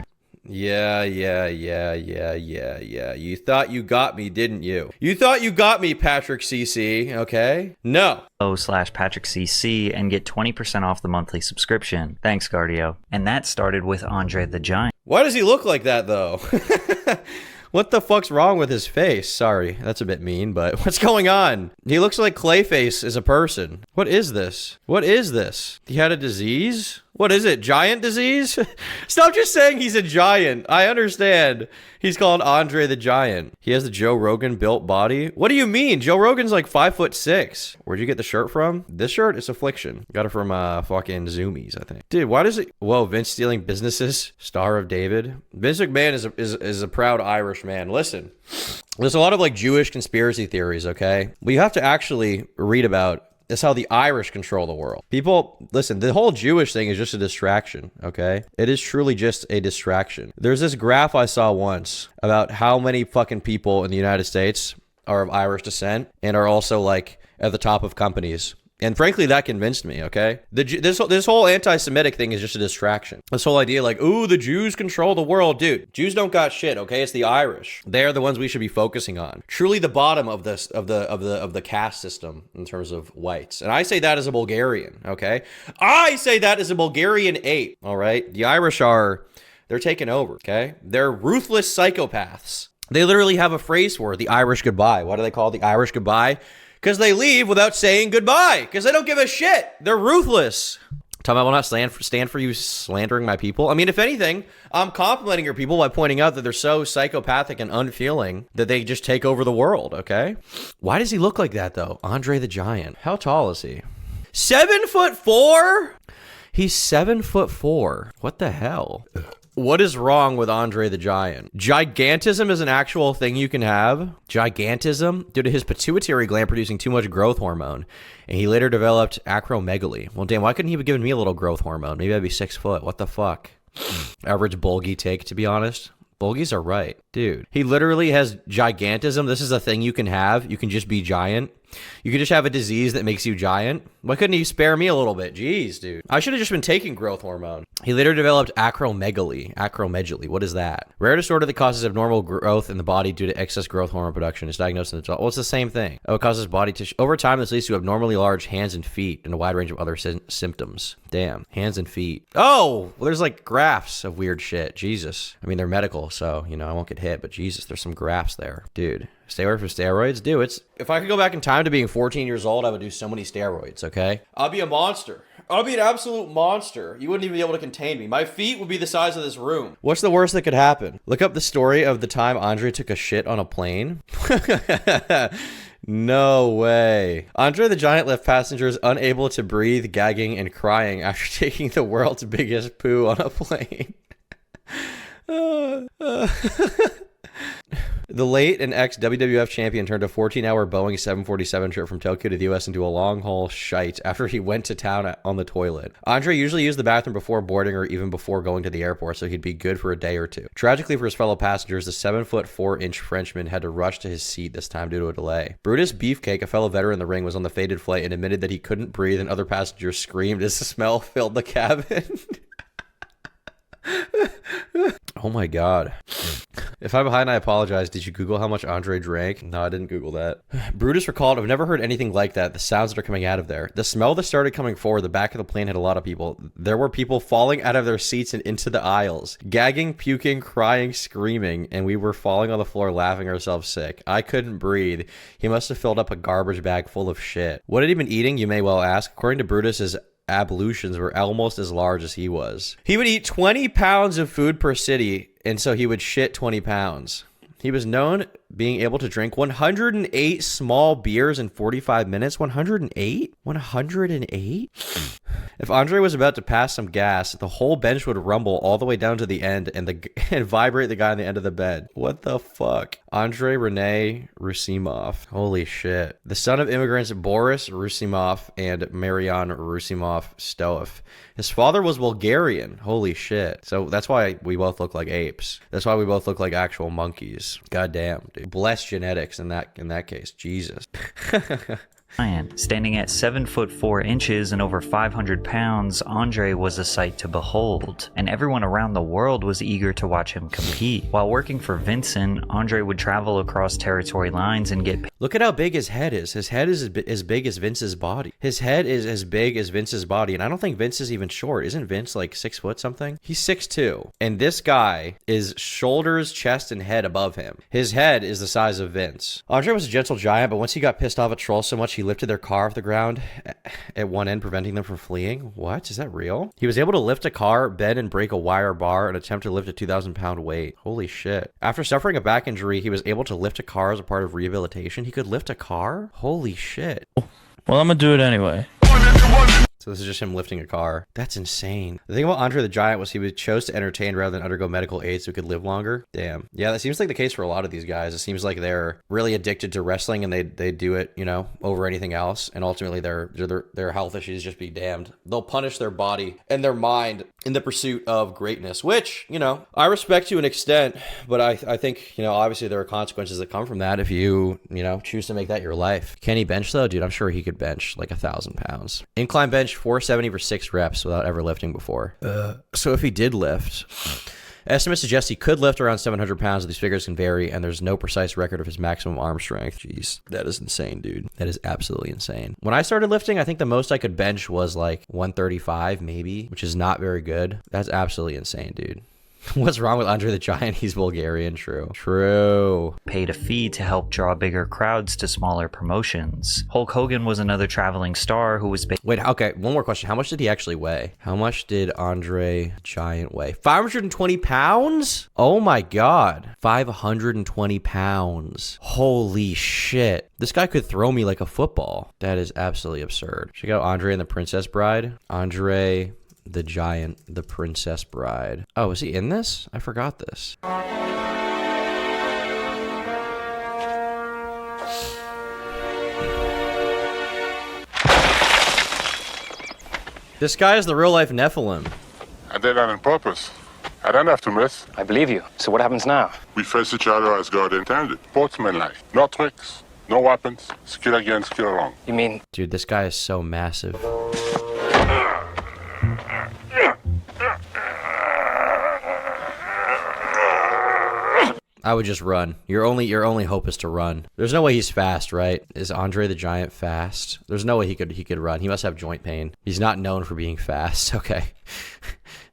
Yeah. You thought you got me, didn't you? You thought you got me, Patrick CC, okay? No. /PatrickCC and get 20% off the monthly subscription. Thanks, Cardio. And that started with Andre the Giant. Why does he look like that, though? What the fuck's wrong with his face? Sorry, that's a bit mean, but what's going on? He looks like Clayface is a person. What is this? What is this? He had a disease? What is it? Giant disease? Stop just saying he's a giant. I understand. He's called Andre the Giant. He has the Joe Rogan built body. What do you mean? Joe Rogan's like 5'6". Where'd you get the shirt from? This shirt is Affliction. Got it from fucking Zoomies, I think. Dude, why does it? Whoa, Vince stealing businesses. Star of David. Vince McMahon is a proud Irish man. Listen, there's a lot of like Jewish conspiracy theories. Okay, we have to actually read about. That's how the Irish control the world. People, listen, the whole Jewish thing is just a distraction, okay? It is truly just a distraction. There's this graph I saw once about how many fucking people in the United States are of Irish descent and are also like at the top of companies. And frankly, that convinced me, okay? This whole anti-Semitic thing is just a distraction. This whole idea like, ooh, the Jews control the world. Dude, Jews don't got shit, okay? It's the Irish. They're the ones we should be focusing on. Truly the bottom of this of the caste system in terms of whites. And I say that as a Bulgarian, okay? I say that as a Bulgarian ape, all right? The Irish they're taking over, okay? They're ruthless psychopaths. They literally have a phrase for it, the Irish goodbye. What do they call it? The Irish goodbye? Because they leave without saying goodbye. Because they don't give a shit. They're ruthless. Tell me I will not stand for you slandering my people. I mean, if anything, I'm complimenting your people by pointing out that they're so psychopathic and unfeeling that they just take over the world, okay? Why does he look like that, though? Andre the Giant. How tall is he? 7'4"? He's 7'4". What the hell? What is wrong with Andre the Giant? Gigantism is an actual thing you can have. Gigantism due to his pituitary gland producing too much growth hormone. And he later developed acromegaly. Well, damn, why couldn't he have given me a little growth hormone? Maybe I'd be 6 foot. What the fuck? Average bulgy take, to be honest. Bulgies are right. Dude, he literally has gigantism. This is a thing you can have. You can just be giant. You could just have a disease that makes you giant. Why couldn't he spare me a little bit? Jeez, dude. I should have just been taking growth hormone. He later developed acromegaly. Acromegaly. What is that? Rare disorder that causes abnormal growth in the body due to excess growth hormone production. It's diagnosed in adult. Well, it's the same thing. Oh, it causes body tissue. Over time, this leads to abnormally large hands and feet and a wide range of other symptoms. Damn. Hands and feet. Oh, well, there's like graphs of weird shit. Jesus. I mean, they're medical, so, you know, I won't get hit, but Jesus, there's some graphs there. Dude. Stay away from steroids? Dude, if I could go back in time to being 14 years old, I would do so many steroids, okay? I'll be a monster. I'll be an absolute monster. You wouldn't even be able to contain me. My feet would be the size of this room. What's the worst that could happen? Look up the story of the time Andre took a shit on a plane. No way. Andre the Giant left passengers unable to breathe, gagging, and crying after taking the world's biggest poo on a plane. The late and ex-WWF champion turned a 14-hour Boeing 747 trip from Tokyo to the U.S. into a long-haul shite after he went to town on the toilet. Andre usually used the bathroom before boarding or even before going to the airport, so he'd be good for a day or two. Tragically for his fellow passengers, the 7'4" Frenchman had to rush to his seat this time due to a delay. Brutus Beefcake, a fellow veteran in the ring, was on the fated flight and admitted that he couldn't breathe, and other passengers screamed as the smell filled the cabin. Oh my god. If I'm behind, I apologize. Did you Google how much Andre drank? No, I didn't Google that. Brutus recalled, I've never heard anything like that. The sounds that are coming out of there. The smell that started coming forward, the back of the plane had a lot of people. There were people falling out of their seats and into the aisles. Gagging, puking, crying, screaming, and we were falling on the floor laughing ourselves sick. I couldn't breathe. He must have filled up a garbage bag full of shit. What had he been eating, you may well ask? According to Brutus, his ablutions were almost as large as he was. He would eat 20 pounds of food per city, and so he would shit 20 pounds. He was known being able to drink 108 small beers in 45 minutes. 108? 108? If Andre was about to pass some gas, the whole bench would rumble all the way down to the end and vibrate the guy on the end of the bed. What the fuck? Andre Rene Rusimov. Holy shit. The son of immigrants Boris Rusimov and Marian Rusimov Stoev. His father was Bulgarian. Holy shit. So that's why we both look like apes. That's why we both look like actual monkeys. God damn, dude. Blessed genetics in that case. Jesus. Standing at 7'4" and over 500 pounds, Andre was a sight to behold, and everyone around the world was eager to watch him compete. While working for Vincent, Andre would travel across territory lines and get paid. Look at how big his head is. His head is as big as Vince's body. His head is as big as Vince's body, and I don't think Vince is even short. Isn't Vince like 6 foot something? He's 6'2", and this guy is shoulders, chest, and head above him. His head is the size of Vince. Andre was a gentle giant, but once he got pissed off at trolls so much, he lifted their car off the ground at one end, preventing them from fleeing. What? Is that real? He was able to lift a car, bend and break a wire bar, and attempt to lift a 2,000-pound weight. Holy shit. After suffering a back injury, he was able to lift a car as a part of rehabilitation. He could lift a car? Holy shit. Well, I'm gonna do it anyway. So this is just him lifting a car. That's insane. The thing about Andre the Giant was he chose to entertain rather than undergo medical aid so he could live longer. Damn. Yeah, that seems like the case for a lot of these guys. It seems like they're really addicted to wrestling and they do it, you know, over anything else. And ultimately their health issues just be damned. They'll punish their body and their mind in the pursuit of greatness, which, you know, I respect to an extent, but I think, you know, obviously there are consequences that come from that if you know, choose to make that your life. Can he bench though? Dude, I'm sure he could bench like 1,000 pounds. Incline bench 470 for 6 reps without ever lifting before. So if he did lift, estimates suggest he could lift around 700 pounds. These figures can vary, and there's no precise record of his maximum arm strength. Jeez, that is insane, dude. That is absolutely insane. When I started lifting, I think the most I could bench was like 135 maybe, which is not very good. That's absolutely insane, dude. What's wrong with Andre the Giant? He's Bulgarian. True. Paid a fee to help draw bigger crowds to smaller promotions. Hulk Hogan was another traveling star who was... Wait, okay, one more question. How much did he actually weigh? How much did Andre Giant weigh? 520 pounds? Oh my god. 520 pounds. Holy shit. This guy could throw me like a football. That is absolutely absurd. Check out Andre and the Princess Bride. Andre the Giant, the Princess Bride. Oh, is he in this? I forgot this. This guy is the real life Nephilim. I did that on purpose. I don't have to miss. I believe you. So what happens now? We face each other as God intended. Sportsmanlike. No tricks, no weapons. Skill against skill wrong. You mean... Dude, this guy is so massive. I would just run. Your only hope is to run. There's no way he's fast, right? Is Andre the Giant fast? There's no way he could run. He must have joint pain. He's not known for being fast. Okay.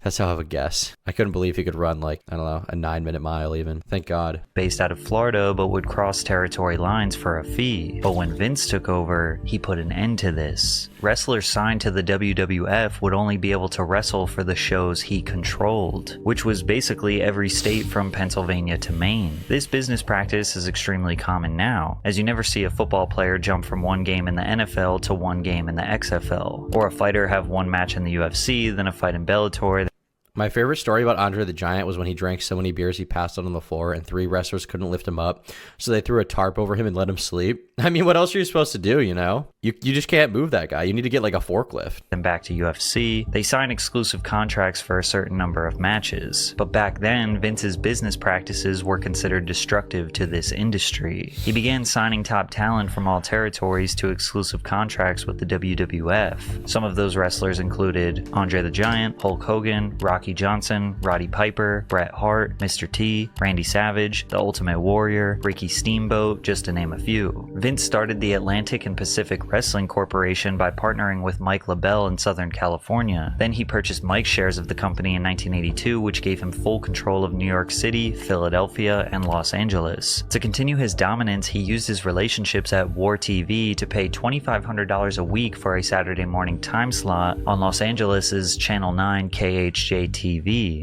That's how I would guess. I couldn't believe he could run like, I don't know, a 9-minute mile even. Thank God. Based out of Florida, but would cross territory lines for a fee. But when Vince took over, he put an end to this. Wrestlers signed to the WWF would only be able to wrestle for the shows he controlled, which was basically every state from Pennsylvania to Maine. This business practice is extremely common now, as you never see a football player jump from one game in the NFL to one game in the XFL, or a fighter have one match in the UFC, then a fight in Bellator. My favorite story about Andre the Giant was when he drank so many beers he passed out on the floor and 3 wrestlers couldn't lift him up, so they threw a tarp over him and let him sleep. I mean, what else are you supposed to do, you know? You just can't move that guy. You need to get like a forklift. Then back to UFC, they signed exclusive contracts for a certain number of matches. But back then, Vince's business practices were considered destructive to this industry. He began signing top talent from all territories to exclusive contracts with the WWF. Some of those wrestlers included Andre the Giant, Hulk Hogan, Rocky Rocky Johnson, Roddy Piper, Bret Hart, Mr. T, Randy Savage, The Ultimate Warrior, Ricky Steamboat, just to name a few. Vince started the Atlantic and Pacific Wrestling Corporation by partnering with Mike LaBelle in Southern California. Then he purchased Mike's shares of the company in 1982, which gave him full control of New York City, Philadelphia, and Los Angeles. To continue his dominance, he used his relationships at War TV to pay $2,500 a week for a Saturday morning time slot on Los Angeles' Channel 9 KHJ-TV.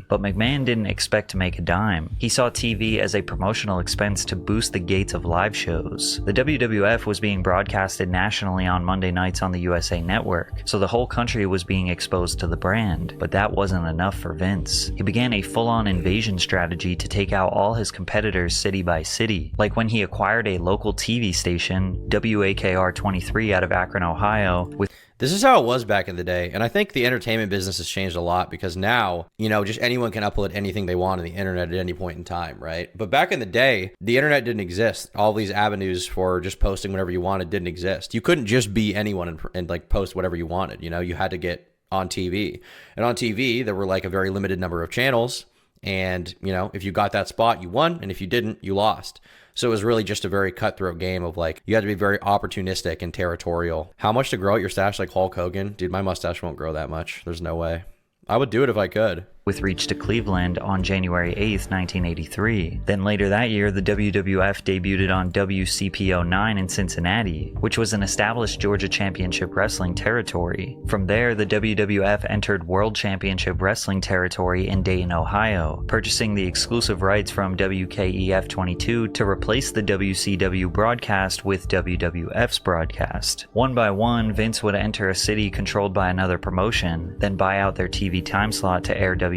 But McMahon didn't expect to make a dime. He saw TV as a promotional expense to boost the gates of live shows. The WWF was being broadcasted nationally on Monday nights on the USA Network, so the whole country was being exposed to the brand. But that wasn't enough for Vince. He began a full-on invasion strategy to take out all his competitors city by city, like when he acquired a local TV station, WAKR 23 out of Akron, Ohio, with This is how it was back in the day. And I think the entertainment business has changed a lot because now, you know, just anyone can upload anything they want on the internet at any point in time, right? But back in the day, the internet didn't exist. All these avenues for just posting whatever you wanted didn't exist. You couldn't just be anyone and like post whatever you wanted. You know, you had to get on TV. And on TV, there were like a very limited number of channels. And, you know, if you got that spot, you won. And if you didn't, you lost. So it was really just a very cutthroat game of like, you had to be very opportunistic and territorial. How much to grow out your stash like Hulk Hogan? Dude, my mustache won't grow that much. There's no way. I would do it if I could. With reach to Cleveland on January 8th, 1983. Then later that year, the WWF debuted on WCPO9 in Cincinnati, which was an established Georgia Championship Wrestling territory. From there, the WWF entered World Championship Wrestling territory in Dayton, Ohio, purchasing the exclusive rights from WKEF22 to replace the WCW broadcast with WWF's broadcast. One by one, Vince would enter a city controlled by another promotion, then buy out their TV time slot to air WWF.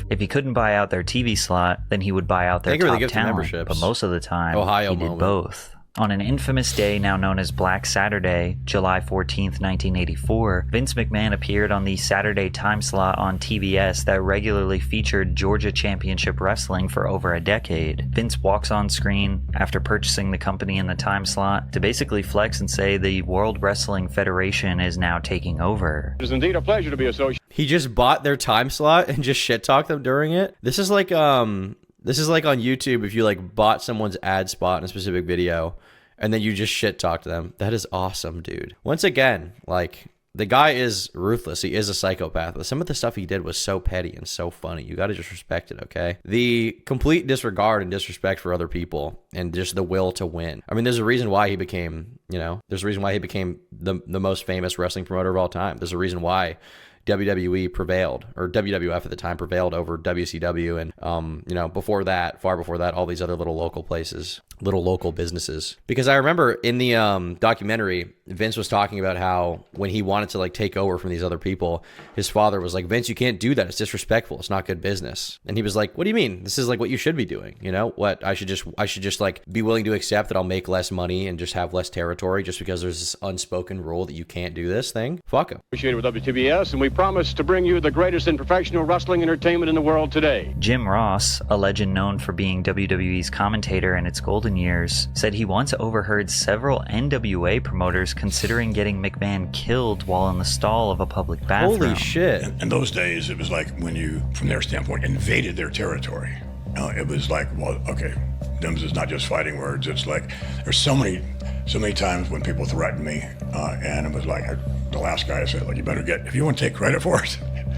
If he couldn't buy out their TV slot, then he would buy out their top talent, but most of the time, he did both. On an infamous day now known as Black Saturday, July 14th, 1984, Vince McMahon appeared on the Saturday time slot on TBS that regularly featured Georgia Championship Wrestling for over a decade. Vince walks on screen after purchasing the company in the time slot to basically flex and say the World Wrestling Federation is now taking over. It is indeed a pleasure to be associated. He just bought their time slot and just shit talked them during it. This is like on YouTube if you like bought someone's ad spot in a specific video and then you just shit talk to them. That is awesome, dude. Once again, like, the guy is ruthless. He is a psychopath. But some of the stuff he did was so petty and so funny. You got to just respect it, okay? The complete disregard and disrespect for other people and just the will to win. I mean, there's a reason why he became, you know, there's a reason why he became the most famous wrestling promoter of all time. There's a reason why WWE prevailed, or WWF at the time prevailed over WCW, and you know, before that, far before that, all these other little local places, little local businesses. Because I remember in the documentary, Vince was talking about how when he wanted to like take over from these other people, his father was like, Vince, you can't do that. It's disrespectful. It's not good business. And he was like, what do you mean? This is like what you should be doing. You know what? I should just like be willing to accept that I'll make less money and just have less territory just because there's this unspoken rule that you can't do this thing. Fuck him. Associated with WTBS, and we promise to bring you the greatest in professional wrestling entertainment in the world today. Jim Ross, a legend known for being WWE's commentator in its golden years, said he once overheard several NWA promoters considering getting McMahon killed while in the stall of a public bathroom. Holy shit. In those days, it was like when you, from their standpoint, invaded their territory. It was like, well, okay, them is not just fighting words. It's like, there's so many times when people threatened me, and it was like, the last guy said, like, you better get, if you want to take credit for it,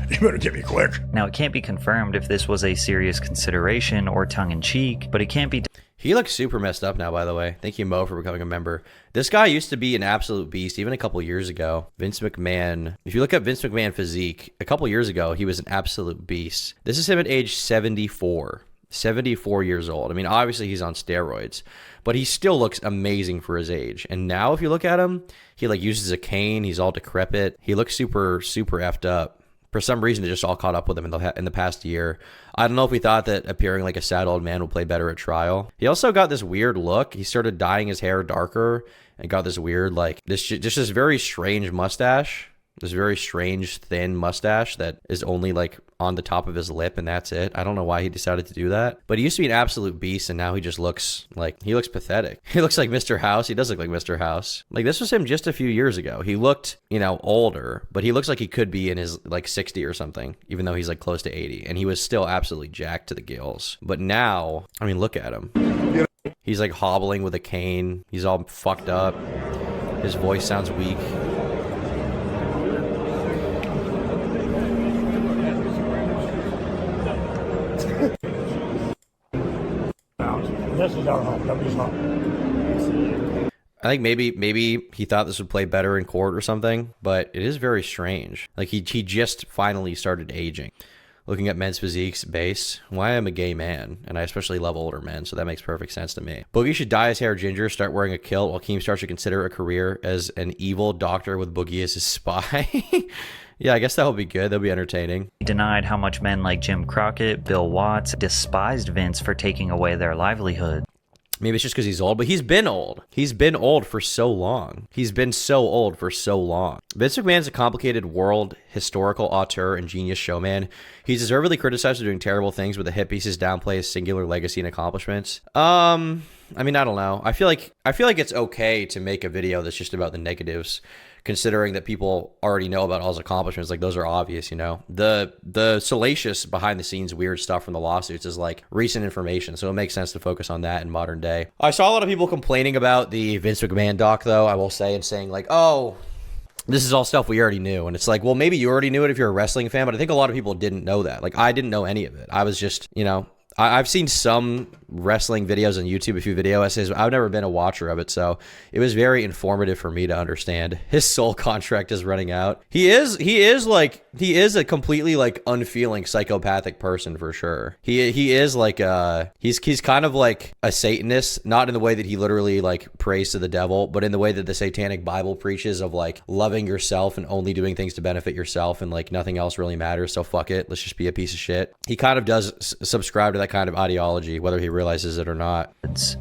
you better get me quick. Now, it can't be confirmed if this was a serious consideration or tongue-in-cheek, but it can't be... He looks super messed up now, by the way. Thank you, Mo, for becoming a member. This guy used to be an absolute beast, even a couple years ago. Vince McMahon. If you look at Vince McMahon physique, a couple years ago, he was an absolute beast. This is him at age 74. 74 years old. I mean, obviously he's on steroids, but he still looks amazing for his age. And now if you look at him, he like uses a cane. He's all decrepit. He looks super, super effed up. For some reason, it just all caught up with him in the past year. I don't know if we thought that appearing like a sad old man would play better at trial. He also got this weird look. He started dyeing his hair darker and got this weird, like, this very strange mustache. This very strange, thin mustache that is only like on the top of his lip, and that's it. I don't know why he decided to do that. But he used to be an absolute beast, and now he just looks like, he looks pathetic. He looks like Mr. House. He does look like Mr. House. Like, this was him just a few years ago. He looked, you know, older, but he looks like he could be in his like 60 or something, even though he's like close to 80. And he was still absolutely jacked to the gills. But now, I mean, look at him. He's like hobbling with a cane. He's all fucked up. His voice sounds weak. This is our home. Nobody's home. I think maybe he thought this would play better in court or something, but it is very strange. Like he just finally started aging. Looking at men's physiques base, why I'm a gay man, and I especially love older men, so that makes perfect sense to me. Boogie should dye his hair ginger, start wearing a kilt, while Keemstar should consider a career as an evil doctor with Boogie as his spy. Yeah, I guess that would be good. That'll be entertaining. He denied how much men like Jim Crockett, Bill Watts despised Vince for taking away their livelihood. Maybe it's just because he's old, but he's been old. He's been old for so long. He's been so old for so long. Vince McMahon's a complicated world historical auteur and genius showman. He's deservedly criticized for doing terrible things, but the hit pieces downplay his singular legacy and accomplishments. I mean, I don't know. I feel like it's okay to make a video that's just about the negatives, considering that people already know about all his accomplishments. Like, those are obvious, you know. The salacious behind the scenes weird stuff from the lawsuits is like recent information, so it makes sense to focus on that in modern day. I saw a lot of people complaining about the Vince McMahon doc, though, I will say, and saying like, oh, this is all stuff we already knew. And it's like, well, maybe you already knew it if you're a wrestling fan, but I think a lot of people didn't know that. Like, I didn't know any of it. I was just, you know, I've seen some wrestling videos on YouTube, a few video essays. I've never been a watcher of it, so it was very informative for me to understand. His soul contract is running out. He is a completely like unfeeling psychopathic person for sure. He is like he's kind of like a Satanist, not in the way that he literally like prays to the devil, but in the way that the Satanic Bible preaches of like loving yourself and only doing things to benefit yourself, and like nothing else really matters. So fuck it, let's just be a piece of shit. He kind of does subscribe to that kind of ideology, whether he realizes it or not.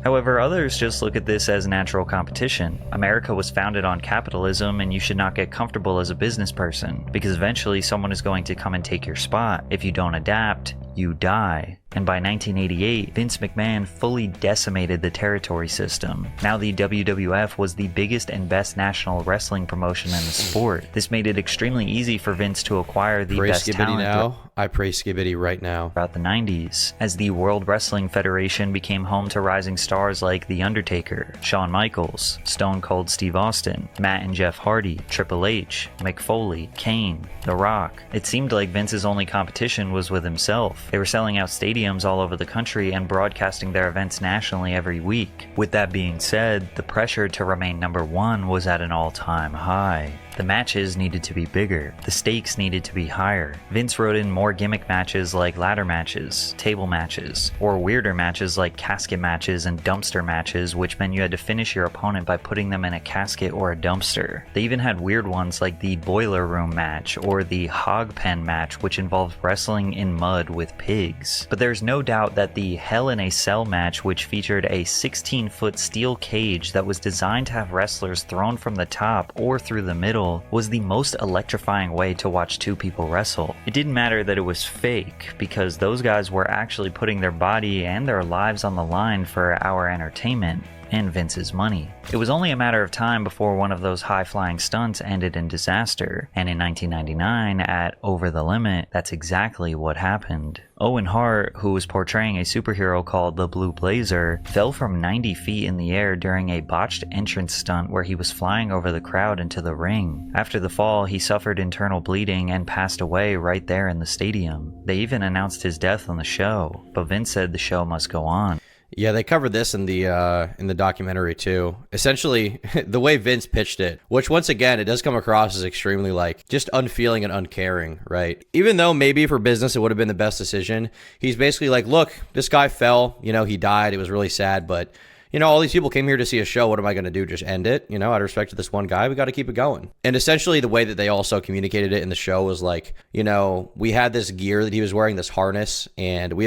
However, others just look at this as natural competition. America was founded on capitalism, and you should not get comfortable as a business person, because eventually someone is going to come and take your spot. If you don't adapt, you die. And by 1988, Vince McMahon fully decimated the territory system. Now the WWF was the biggest and best national wrestling promotion in the sport. This made it extremely easy for Vince to acquire the best talent. Now. I praise Skibbity right now. Throughout the 90s, as the World Wrestling Federation became home to rising stars like The Undertaker, Shawn Michaels, Stone Cold Steve Austin, Matt and Jeff Hardy, Triple H, Mick Foley, Kane, The Rock. It seemed like Vince's only competition was with himself. They were selling out stadiums all over the country and broadcasting their events nationally every week. With that being said, the pressure to remain number one was at an all-time high. The matches needed to be bigger. The stakes needed to be higher. Vince wrote in more gimmick matches like ladder matches, table matches, or weirder matches like casket matches and dumpster matches, which meant you had to finish your opponent by putting them in a casket or a dumpster. They even had weird ones like the boiler room match or the hog pen match, which involved wrestling in mud with pigs. But there's no doubt that the Hell in a Cell match, which featured a 16-foot steel cage that was designed to have wrestlers thrown from the top or through the middle, was the most electrifying way to watch two people wrestle. It didn't matter that it was fake, because those guys were actually putting their body and their lives on the line for our entertainment and Vince's money. It was only a matter of time before one of those high-flying stunts ended in disaster, and in 1999 at Over the Limit, that's exactly what happened. Owen Hart, who was portraying a superhero called the Blue Blazer, fell from 90 feet in the air during a botched entrance stunt where he was flying over the crowd into the ring. After the fall, he suffered internal bleeding and passed away right there in the stadium. They even announced his death on the show, but Vince said the show must go on. Yeah, they covered this in the documentary too. Essentially, the way Vince pitched it, which once again, it does come across as extremely like just unfeeling and uncaring, right? Even though maybe for business it would have been the best decision, he's basically like, look, this guy fell, you know, he died, it was really sad, but you know, all these people came here to see a show. What am I going to do? Just end it? You know, out of respect to this one guy, we got to keep it going. And essentially the way that they also communicated it in the show was like, you know, we had this gear that he was wearing, this harness, and we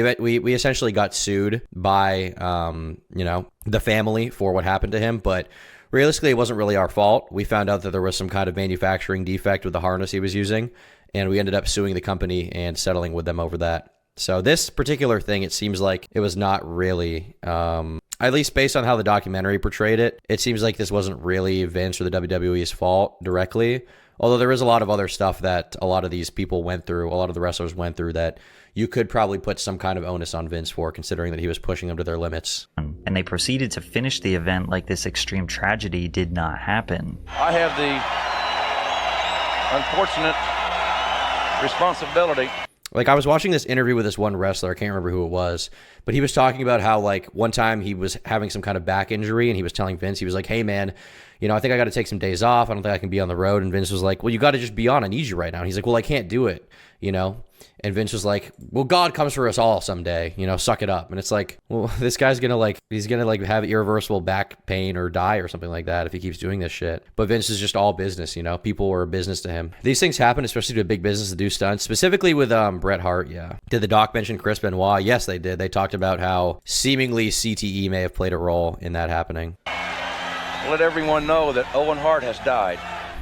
essentially got sued by, you know, the family for what happened to him. But realistically, it wasn't really our fault. We found out that there was some kind of manufacturing defect with the harness he was using, and we ended up suing the company and settling with them over that. So this particular thing, it seems like it was not really, at least based on how the documentary portrayed it, it seems like this wasn't really Vince or the WWE's fault directly. Although there is a lot of other stuff that a lot of these people went through, a lot of the wrestlers went through that you could probably put some kind of onus on Vince for, considering that he was pushing them to their limits. And they proceeded to finish the event like this extreme tragedy did not happen. I have the unfortunate responsibility. Like, I was watching this interview with this one wrestler, I can't remember who it was, but he was talking about how, like, one time he was having some kind of back injury, and he was telling Vince, he was like, hey, man, you know, I think I got to take some days off. I don't think I can be on the road. And Vince was like, well, you got to just be on. I need you right now. And he's like, well, I can't do it, you know? And Vince was like, well, God comes for us all someday, you know, suck it up. And it's like, well, this guy's going to like, he's going to like have irreversible back pain or die or something like that if he keeps doing this shit. But Vince is just all business, you know, people were a business to him. These things happen, especially to a big business to do stunts, specifically with Bret Hart. Yeah. Did the doc mention Chris Benoit? Yes, they did. They talked about how seemingly CTE may have played a role in that happening. Let everyone know that Owen Hart has died.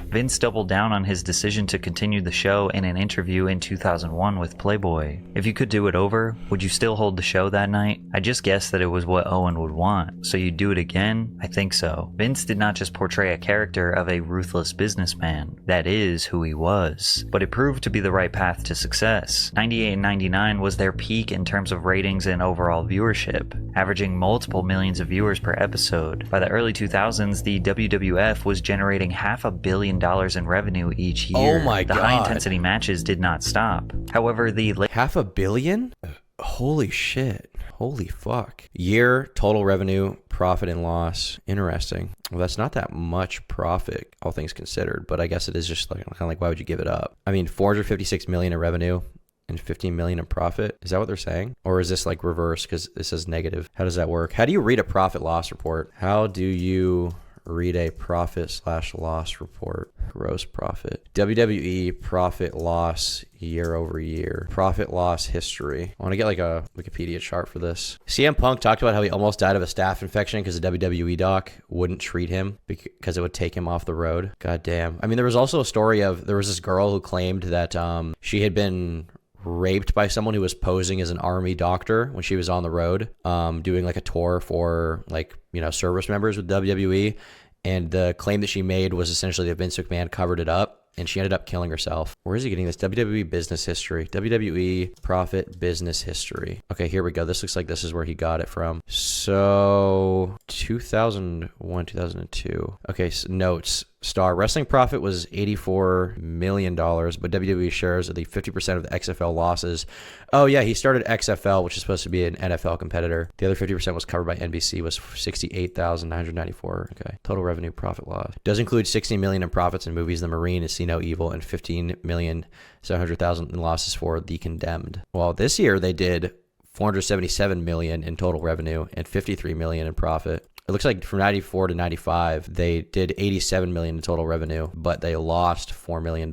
Vince doubled down on his decision to continue the show in an interview in 2001 with Playboy. If you could do it over, would you still hold the show that night? I just guessed that it was what Owen would want, so you'd do it again? I think so. Vince did not just portray a character of a ruthless businessman. That is who he was. But it proved to be the right path to success. 98 and 99 was their peak in terms of ratings and overall viewership, averaging multiple millions of viewers per episode. By the early 2000s, the WWF was generating $500 million in revenue each year. Oh my God. The high-intensity matches did not stop. However, the $500 million? Holy shit. Holy fuck. Year, total revenue, profit and loss. Interesting. Well, that's not that much profit, all things considered, but I guess it is just like, kind of like, why would you give it up? I mean, 456 million in revenue and 15 million in profit. Is that what they're saying? Or is this like reverse because this is negative? How does that work? How do you read a profit loss report? How do you read a profit/loss report? Gross profit. WWE profit loss year over year. Profit loss history. I want to get like a Wikipedia chart for this. CM Punk talked about how he almost died of a staph infection because the WWE doc wouldn't treat him because it would take him off the road. God damn. I mean, there was also a story of, there was this girl who claimed that she had been raped by someone who was posing as an army doctor when she was on the road, doing like a tour for like, you know, service members with WWE. And the claim that she made was essentially that Vince McMahon covered it up, and she ended up killing herself. Where is he getting this? WWE business history. WWE profit business history. Okay, here we go. This looks like this is where he got it from. So 2001, 2002. Okay, so notes. Star wrestling profit was $84 million, but WWE shares of the 50% of the XFL losses. Oh yeah, he started XFL, which is supposed to be an NFL competitor. The other 50% was covered by NBC, was $68,994. Okay, total revenue, profit, loss does include $60 million in profits in movies The Marine and See No Evil, and $15,700,000 in losses for The Condemned. Well, this year they did $477 million in total revenue and $53 million in profit. It looks like from 94 to 95, they did 87 million in total revenue, but they lost $4 million.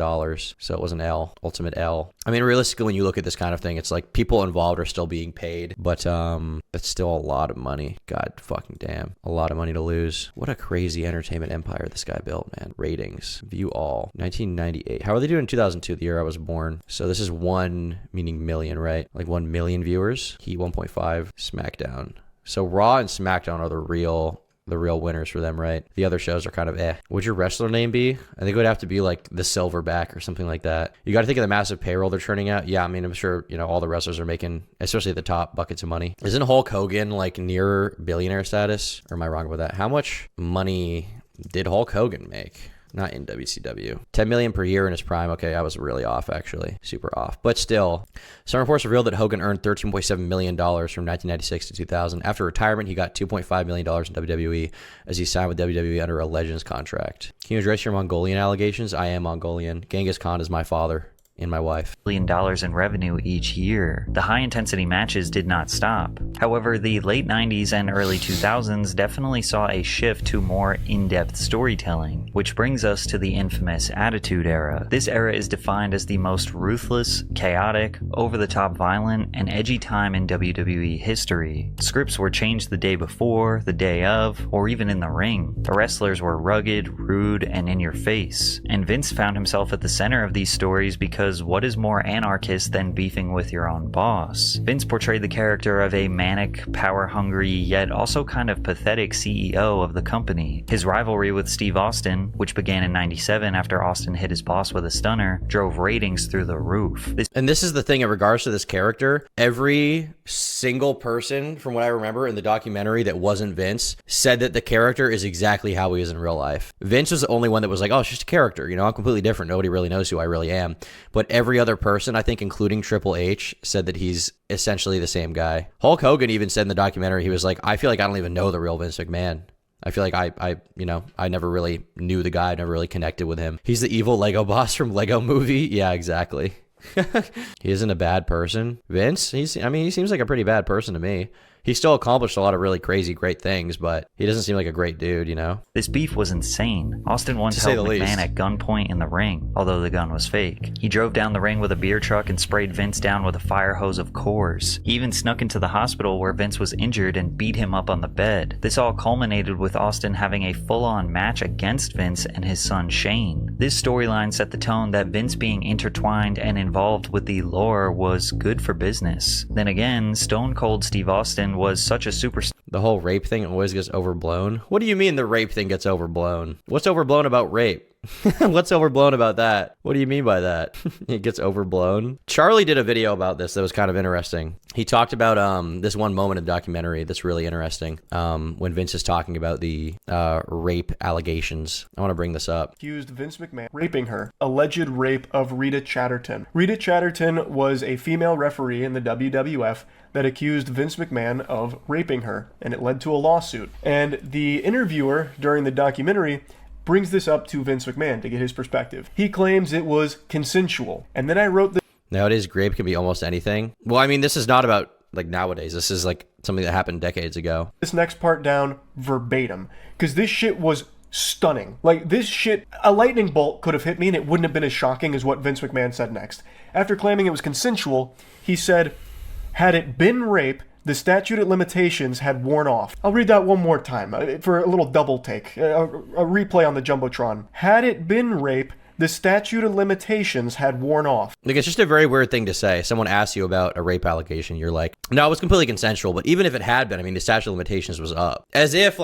So it was an L, ultimate L. I mean, realistically, when you look at this kind of thing, it's like people involved are still being paid, but it's still a lot of money. God fucking damn. A lot of money to lose. What a crazy entertainment empire this guy built, man. Ratings. View all. 1998. How are they doing in 2002, the year I was born? So this is 1, meaning million, right? Like 1 million viewers. Heat 1.5. SmackDown. So Raw and SmackDown are the real winners for them, right? The other shows are kind of eh. Would your wrestler name be? I think it would have to be like the Silverback or something like that. You got to think of the massive payroll they're churning out. Yeah, I mean, I'm sure, you know, all the wrestlers are making, especially at the top, buckets of money. Isn't Hulk Hogan like near billionaire status? Or am I wrong about that? How much money did Hulk Hogan make? Not in WCW. 10 million per year in his prime. Okay, I was really off, actually. Super off. But still, some reports revealed that Hogan earned $13.7 million from 1996 to 2000. After retirement, he got $2.5 million in WWE as he signed with WWE under a Legends contract. Can you address your Mongolian allegations? I am Mongolian. Genghis Khan is my father. in my wife. $1 billion in revenue each year. The high-intensity matches did not stop. However, the late 90s and early 2000s definitely saw a shift to more in-depth storytelling, which brings us to the infamous Attitude Era. This era is defined as the most ruthless, chaotic, over-the-top violent, and edgy time in WWE history. Scripts were changed the day before, the day of, or even in the ring. The wrestlers were rugged, rude, and in your face. And Vince found himself at the center of these stories because what is more anarchist than beefing with your own boss? Vince portrayed the character of a manic, power-hungry, yet also kind of pathetic CEO of the company. His rivalry with Steve Austin, which began in '97 after Austin hit his boss with a stunner, drove ratings through the roof. And this is the thing in regards to this character, every single person, from what I remember in the documentary that wasn't Vince, said that the character is exactly how he is in real life. Vince was the only one that was like, oh, it's just a character, you know, I'm completely different. Nobody really knows who I really am. But every other person, I think including Triple H, said that he's essentially the same guy. Hulk Hogan even said in the documentary, he was like, I feel like I don't even know the real Vince McMahon. I feel like I never really knew the guy, I never really connected with him. He's the evil Lego boss from Lego Movie. Yeah, exactly. He isn't a bad person. Vince, he seems like a pretty bad person to me. He still accomplished a lot of really crazy, great things, but he doesn't seem like a great dude, you know? This beef was insane. Austin once held McMahon at gunpoint in the ring, although the gun was fake. He drove down the ring with a beer truck and sprayed Vince down with a fire hose of Coors. He even snuck into the hospital where Vince was injured and beat him up on the bed. This all culminated with Austin having a full-on match against Vince and his son Shane. This storyline set the tone that Vince being intertwined and involved with the lore was good for business. Then again, Stone Cold Steve Austin was such a superstar. The whole rape thing always gets overblown. What do you mean the rape thing gets overblown? What's overblown about rape? What's overblown about that? What do you mean by that? It gets overblown. Charlie did a video about this that was kind of interesting. He talked about this one moment in the documentary that's really interesting. When Vince is talking about the rape allegations. I want to bring this up. Accused Vince McMahon raping her. Alleged rape of Rita Chatterton. Rita Chatterton was a female referee in the WWF that accused Vince McMahon of raping her, and it led to a lawsuit. And the interviewer during the documentary brings this up to Vince McMahon to get his perspective. He claims it was consensual. And then I wrote this. Nowadays, rape can be almost anything. Well, I mean, this is not about like nowadays. This is like something that happened decades ago. This next part down verbatim, because this shit was stunning. Like, this shit, a lightning bolt could have hit me and it wouldn't have been as shocking as what Vince McMahon said next. After claiming it was consensual, he said, had it been rape, the statute of limitations had worn off. I'll read that one more time for a little double take, a replay on the Jumbotron. Had it been rape, the statute of limitations had worn off. Like, it's just a very weird thing to say. Someone asks you about a rape allegation, you're like, no, it was completely consensual. But even if it had been, I mean, the statute of limitations was up. As if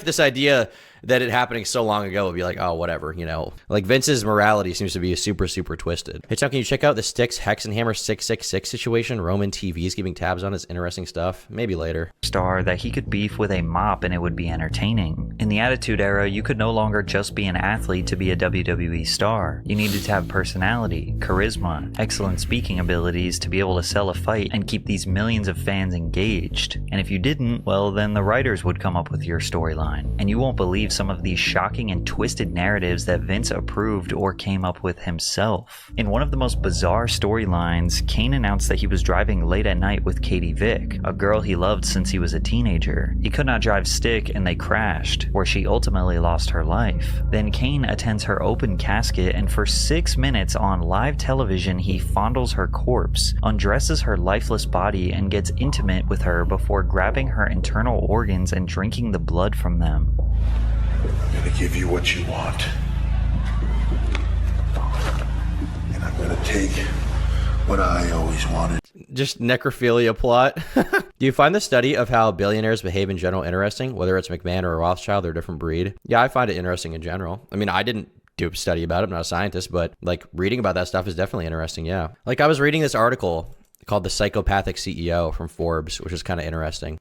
this idea that it happening so long ago would be like, oh, whatever, you know. Like, Vince's morality seems to be super, super twisted. Hey, Tom, can you check out the Styx Hexenhammer 666 situation? Roman TV is keeping tabs on. It's interesting stuff. Maybe later. Star that he could beef with a mop and it would be entertaining. In the Attitude Era, you could no longer just be an athlete to be a WWE star. You needed to have personality, charisma, excellent speaking abilities to be able to sell a fight and keep these millions of fans engaged. And if you didn't, well, then the writers would come up with your storyline. And you won't believe some of these shocking and twisted narratives that Vince approved or came up with himself. In one of the most bizarre storylines, Kane announced that he was driving late at night with Katie Vick, a girl he loved since he was a teenager. He could not drive stick and they crashed, where she ultimately lost her life. Then Kane attends her open casket and for 6 minutes on live television he fondles her corpse, undresses her lifeless body and gets intimate with her before grabbing her internal organs and drinking the blood from them. I'm gonna give you what you want. And I'm gonna take what I always wanted. Just necrophilia plot. Do you find the study of how billionaires behave in general interesting? Whether it's McMahon or a Rothschild, they're a different breed. Yeah, I find it interesting in general. I mean, I didn't do a study about it. I'm not a scientist, but like reading about that stuff is definitely interesting. Yeah. Like I was reading this article called The Psychopathic CEO from Forbes, which is kind of interesting.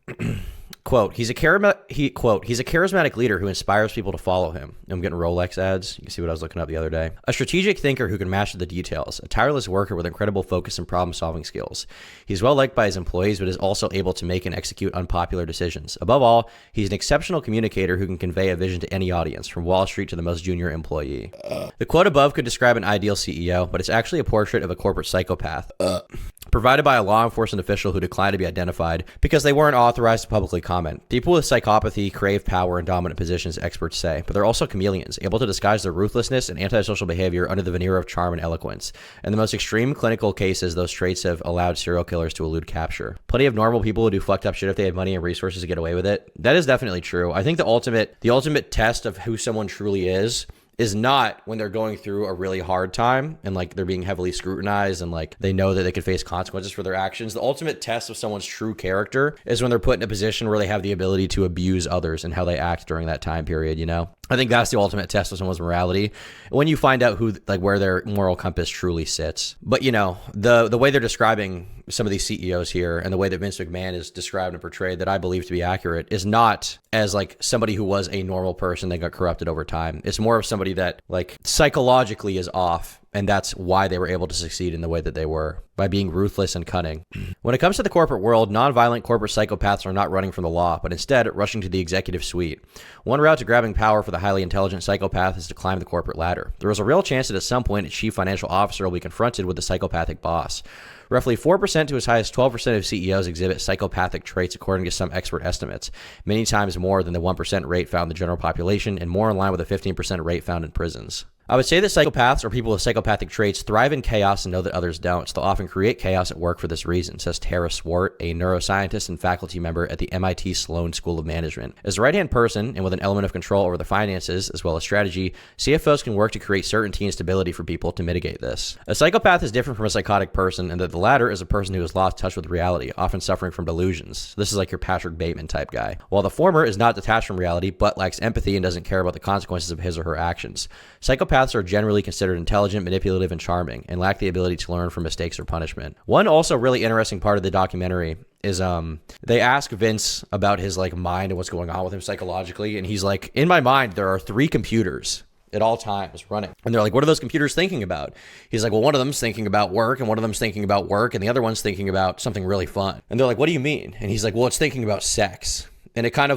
Quote, he's a charismatic leader who inspires people to follow him. I'm getting Rolex ads. You can see what I was looking up the other day. A strategic thinker who can master the details. A tireless worker with incredible focus and problem-solving skills. He's well liked by his employees, but is also able to make and execute unpopular decisions. Above all, he's an exceptional communicator who can convey a vision to any audience, from Wall Street to the most junior employee. The quote above could describe an ideal CEO, but it's actually a portrait of a corporate psychopath. Provided by a law enforcement official who declined to be identified because they weren't authorized to publicly comment. People with psychopathy crave power and dominant positions, experts say, but they're also chameleons, able to disguise their ruthlessness and antisocial behavior under the veneer of charm and eloquence. In the most extreme clinical cases, those traits have allowed serial killers to elude capture. Plenty of normal people who do fucked up shit if they had money and resources to get away with it. That is definitely true. I think the ultimate test of who someone truly is not when they're going through a really hard time and like they're being heavily scrutinized and like they know that they could face consequences for their actions. The ultimate test of someone's true character is when they're put in a position where they have the ability to abuse others and how they act during that time period, you know? I think that's the ultimate test of someone's morality, when you find out who, like, where their moral compass truly sits. But you know, the way they're describing some of these CEOs here and the way that Vince McMahon is described and portrayed that I believe to be accurate is not as like somebody who was a normal person that got corrupted over time. It's more of somebody that like psychologically is off. And that's why they were able to succeed in the way that they were, by being ruthless and cunning. When it comes to the corporate world, nonviolent corporate psychopaths are not running from the law, but instead rushing to the executive suite. One route to grabbing power for the highly intelligent psychopath is to climb the corporate ladder. There is a real chance that at some point a chief financial officer will be confronted with a psychopathic boss. Roughly 4% to as high as 12% of CEOs exhibit psychopathic traits according to some expert estimates, many times more than the 1% rate found in the general population and more in line with the 15% rate found in prisons. I would say that psychopaths or people with psychopathic traits thrive in chaos and know that others don't. So they'll often create chaos at work for this reason, says Tara Swart, a neuroscientist and faculty member at the MIT Sloan School of Management. As a right-hand person and with an element of control over the finances as well as strategy, CFOs can work to create certainty and stability for people to mitigate this. A psychopath is different from a psychotic person in that the latter is a person who has lost touch with reality, often suffering from delusions. This is like your Patrick Bateman type guy. While the former is not detached from reality, but lacks empathy and doesn't care about the consequences of his or her actions. Psychopaths are generally considered intelligent, manipulative, and charming, and lack the ability to learn from mistakes or punishment. One also really interesting part of the documentary is they ask Vince about his like mind and what's going on with him psychologically, and he's like, in my mind there are 3 computers at all times running. And they're like, what are those computers thinking about? He's like, well, one of them's thinking about work, and one of them's thinking about work, and the other one's thinking about something really fun. And they're like, what do you mean? And he's like, well, it's thinking about sex. And it kind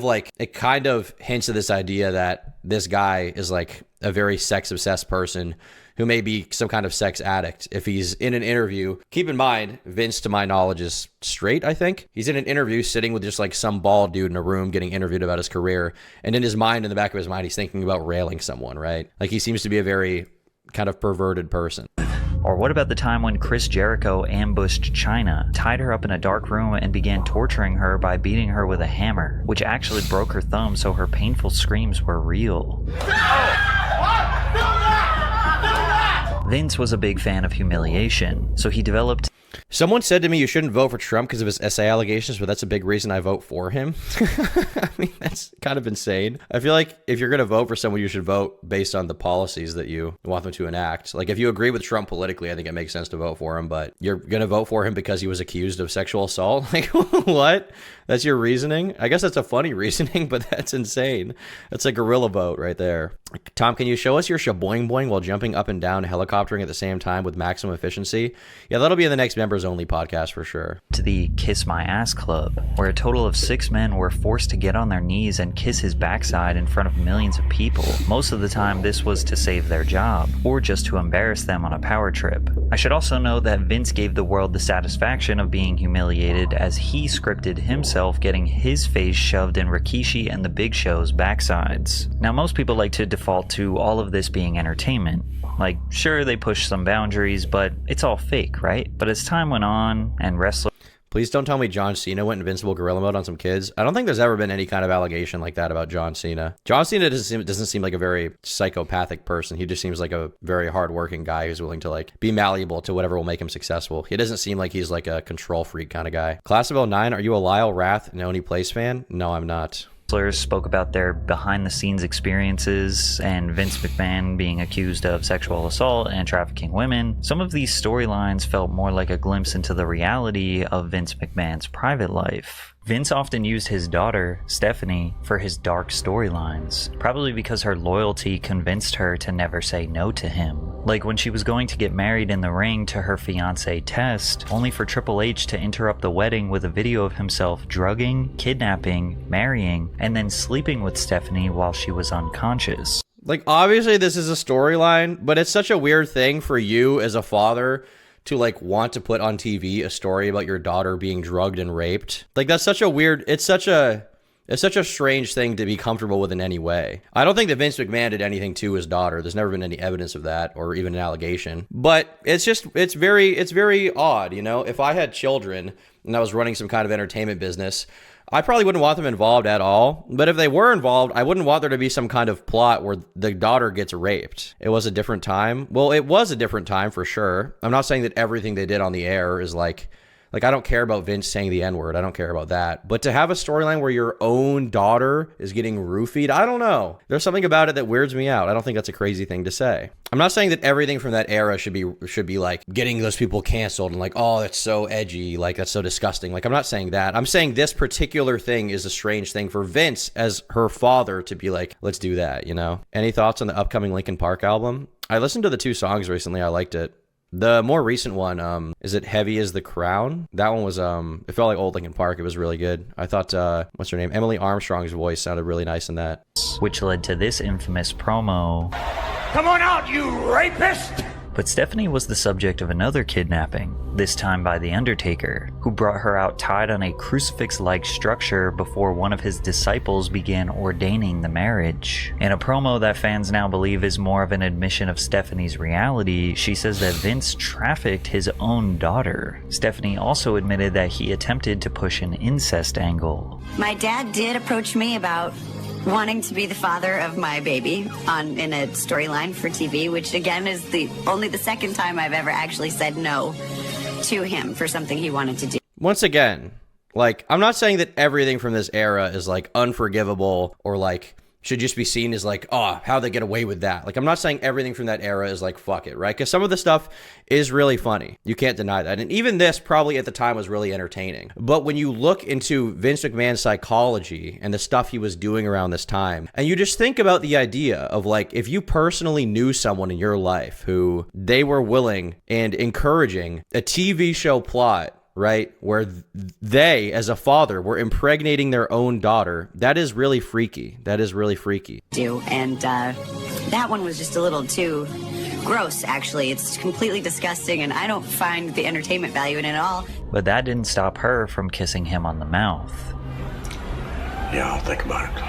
of hints at this idea that this guy is like a very sex-obsessed person who may be some kind of sex addict. If he's in an interview, keep in mind, Vince, to my knowledge, is straight, I think. He's in an interview sitting with just like some bald dude in a room getting interviewed about his career. And in his mind, in the back of his mind, he's thinking about railing someone, right? Like he seems to be a very kind of perverted person. Or what about the time when Chris Jericho ambushed Chyna, tied her up in a dark room, and began torturing her by beating her with a hammer, which actually broke her thumb, so her painful screams were real. Vince was a big fan of humiliation, so he developed... Someone said to me you shouldn't vote for Trump because of his essay allegations, but that's a big reason I vote for him. I mean, that's kind of insane. I feel like if you're going to vote for someone, you should vote based on the policies that you want them to enact. Like if you agree with Trump politically, I think it makes sense to vote for him, but you're going to vote for him because he was accused of sexual assault? Like, what? That's your reasoning? I guess that's a funny reasoning, but that's insane. That's a guerrilla vote right there. Tom, can you show us your shaboing boing while jumping up and down helicoptering at the same time with maximum efficiency? Yeah, that'll be in the next members only podcast for sure. To the Kiss My Ass Club, where a total of 6 men were forced to get on their knees and kiss his backside in front of millions of people. Most of the time this was to save their job, or just to embarrass them on a power trip. I should also note that Vince gave the world the satisfaction of being humiliated as he scripted himself getting his face shoved in Rikishi and the Big Show's backsides. Now most people like to default to all of this being entertainment. Like, sure, they push some boundaries, but it's all fake, right? But as time went on and wrestlers... Please don't tell me John Cena went invincible gorilla mode on some kids. I don't think there's ever been any kind of allegation like that about John Cena. John Cena doesn't seem like a very psychopathic person. He just seems like a very hardworking guy who's willing to like be malleable to whatever will make him successful. He doesn't seem like he's like a control freak kind of guy. Class of 09, are you a Lyle Rath and Oni Place fan? No, I'm not. Spoke about their behind-the-scenes experiences and Vince McMahon being accused of sexual assault and trafficking women. Some of these storylines felt more like a glimpse into the reality of Vince McMahon's private life. Vince often used his daughter, Stephanie, for his dark storylines, probably because her loyalty convinced her to never say no to him. Like when she was going to get married in the ring to her fiancé Test, only for Triple H to interrupt the wedding with a video of himself drugging, kidnapping, marrying, and then sleeping with Stephanie while she was unconscious. Like, obviously this is a storyline, but it's such a weird thing for you as a father to like want to put on TV a story about your daughter being drugged and raped. Like, that's such a weird, it's such a strange thing to be comfortable with in any way. I don't think that Vince McMahon did anything to his daughter. There's never been any evidence of that or even an allegation. But it's very odd, you know? If I had children and I was running some kind of entertainment business, I probably wouldn't want them involved at all. But if they were involved, I wouldn't want there to be some kind of plot where the daughter gets raped. It was a different time. Well, it was a different time for sure. I'm not saying that everything they did on the air is like I don't care about Vince saying the N-word. I don't care about that. But to have a storyline where your own daughter is getting roofied, I don't know. There's something about it that weirds me out. I don't think that's a crazy thing to say. I'm not saying that everything from that era should be like getting those people canceled and like, oh, that's so edgy, like that's so disgusting. Like, I'm not saying that. I'm saying this particular thing is a strange thing for Vince as her father to be like, let's do that, you know? Any thoughts on the upcoming Linkin Park album? I listened to the 2 songs recently. I liked it. The more recent one, is it Heavy as the Crown? That one was, it felt like old Linkin Park. It was really good. I thought, what's her name? Emily Armstrong's voice sounded really nice in that. Which led to this infamous promo. Come on out, you rapist! But Stephanie was the subject of another kidnapping, this time by The Undertaker, who brought her out tied on a crucifix-like structure before one of his disciples began ordaining the marriage. In a promo that fans now believe is more of an admission of Stephanie's reality, she says that Vince trafficked his own daughter. Stephanie also admitted that he attempted to push an incest angle. My dad did approach me about wanting to be the father of my baby in a storyline for TV, which again is only the second time I've ever actually said no to him for something he wanted to do. Once again, like, I'm not saying that everything from this era is like unforgivable or like should just be seen as like, oh, how'd they get away with that? Like, I'm not saying everything from that era is like, fuck it, right? Because some of the stuff is really funny. You can't deny that. And even this probably at the time was really entertaining. But when you look into Vince McMahon's psychology and the stuff he was doing around this time, and you just think about the idea of like, if you personally knew someone in your life who they were willing and encouraging a TV show plot, right, where they, as a father, were impregnating their own daughter, that is really freaky. That is really freaky. And that one was just a little too gross, actually. It's completely disgusting, and I don't find the entertainment value in it at all. But that didn't stop her from kissing him on the mouth. Yeah, I'll think about it.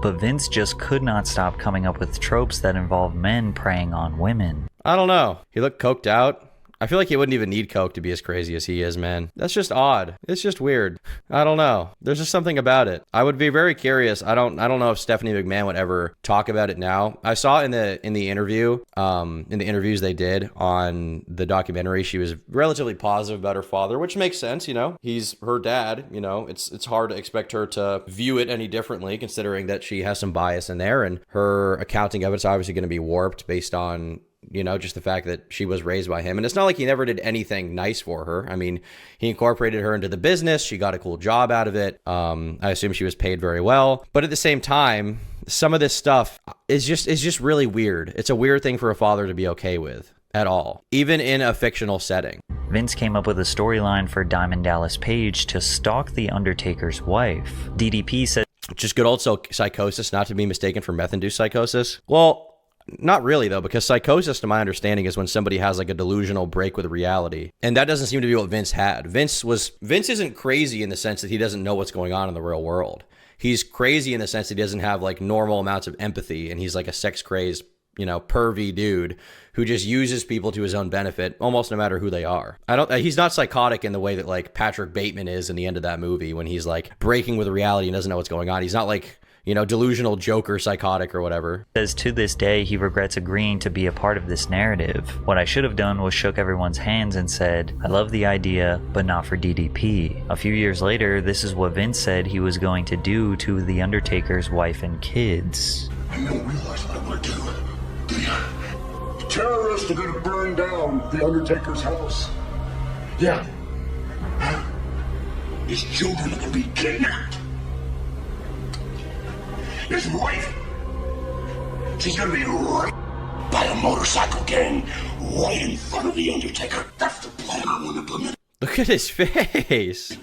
But Vince just could not stop coming up with tropes that involve men preying on women. I don't know. He looked coked out. I feel like he wouldn't even need coke to be as crazy as he is, man. That's just odd. It's just weird. I don't know. There's just something about it. I would be very curious. I don't know if Stephanie McMahon would ever talk about it now. I saw in the interview, in the interviews they did on the documentary, she was relatively positive about her father, which makes sense, you know. He's her dad, you know. It's hard to expect her to view it any differently, considering that she has some bias in there, and her accounting of it's obviously going to be warped based on, you know, just the fact that she was raised by him. And it's not like he never did anything nice for her. I mean, he incorporated her into the business. She got a cool job out of it. I assume she was paid very well. But at the same time, some of this stuff is just really weird. It's a weird thing for a father to be okay with at all, even in a fictional setting. Vince came up with a storyline for Diamond Dallas Page to stalk The Undertaker's wife. DDP said, just good old psychosis, not to be mistaken for meth-induced psychosis. Well, not really, though, because psychosis, to my understanding, is when somebody has like a delusional break with reality. And that doesn't seem to be what Vince had. Vince isn't crazy in the sense that he doesn't know what's going on in the real world. He's crazy in the sense that he doesn't have like normal amounts of empathy, and he's like a sex-crazed, you know, pervy dude who just uses people to his own benefit, almost no matter who they are. He's not psychotic in the way that like Patrick Bateman is in the end of that movie when he's like breaking with reality and doesn't know what's going on. He's not like, you know, delusional Joker psychotic or whatever. Says to this day he regrets agreeing to be a part of this narrative. What I should have done was shook everyone's hands and said, I love the idea, but not for DDP. A few years later, this is what Vince said he was going to do to The Undertaker's wife and kids. You don't realize what I'm gonna do, do you? The terrorists are gonna burn down The Undertaker's house. Yeah. His children are going to be kidnapped. His wife, she's going to be right by a motorcycle gang right in front of the Undertaker. That's the plan I want to implement. Look at his face.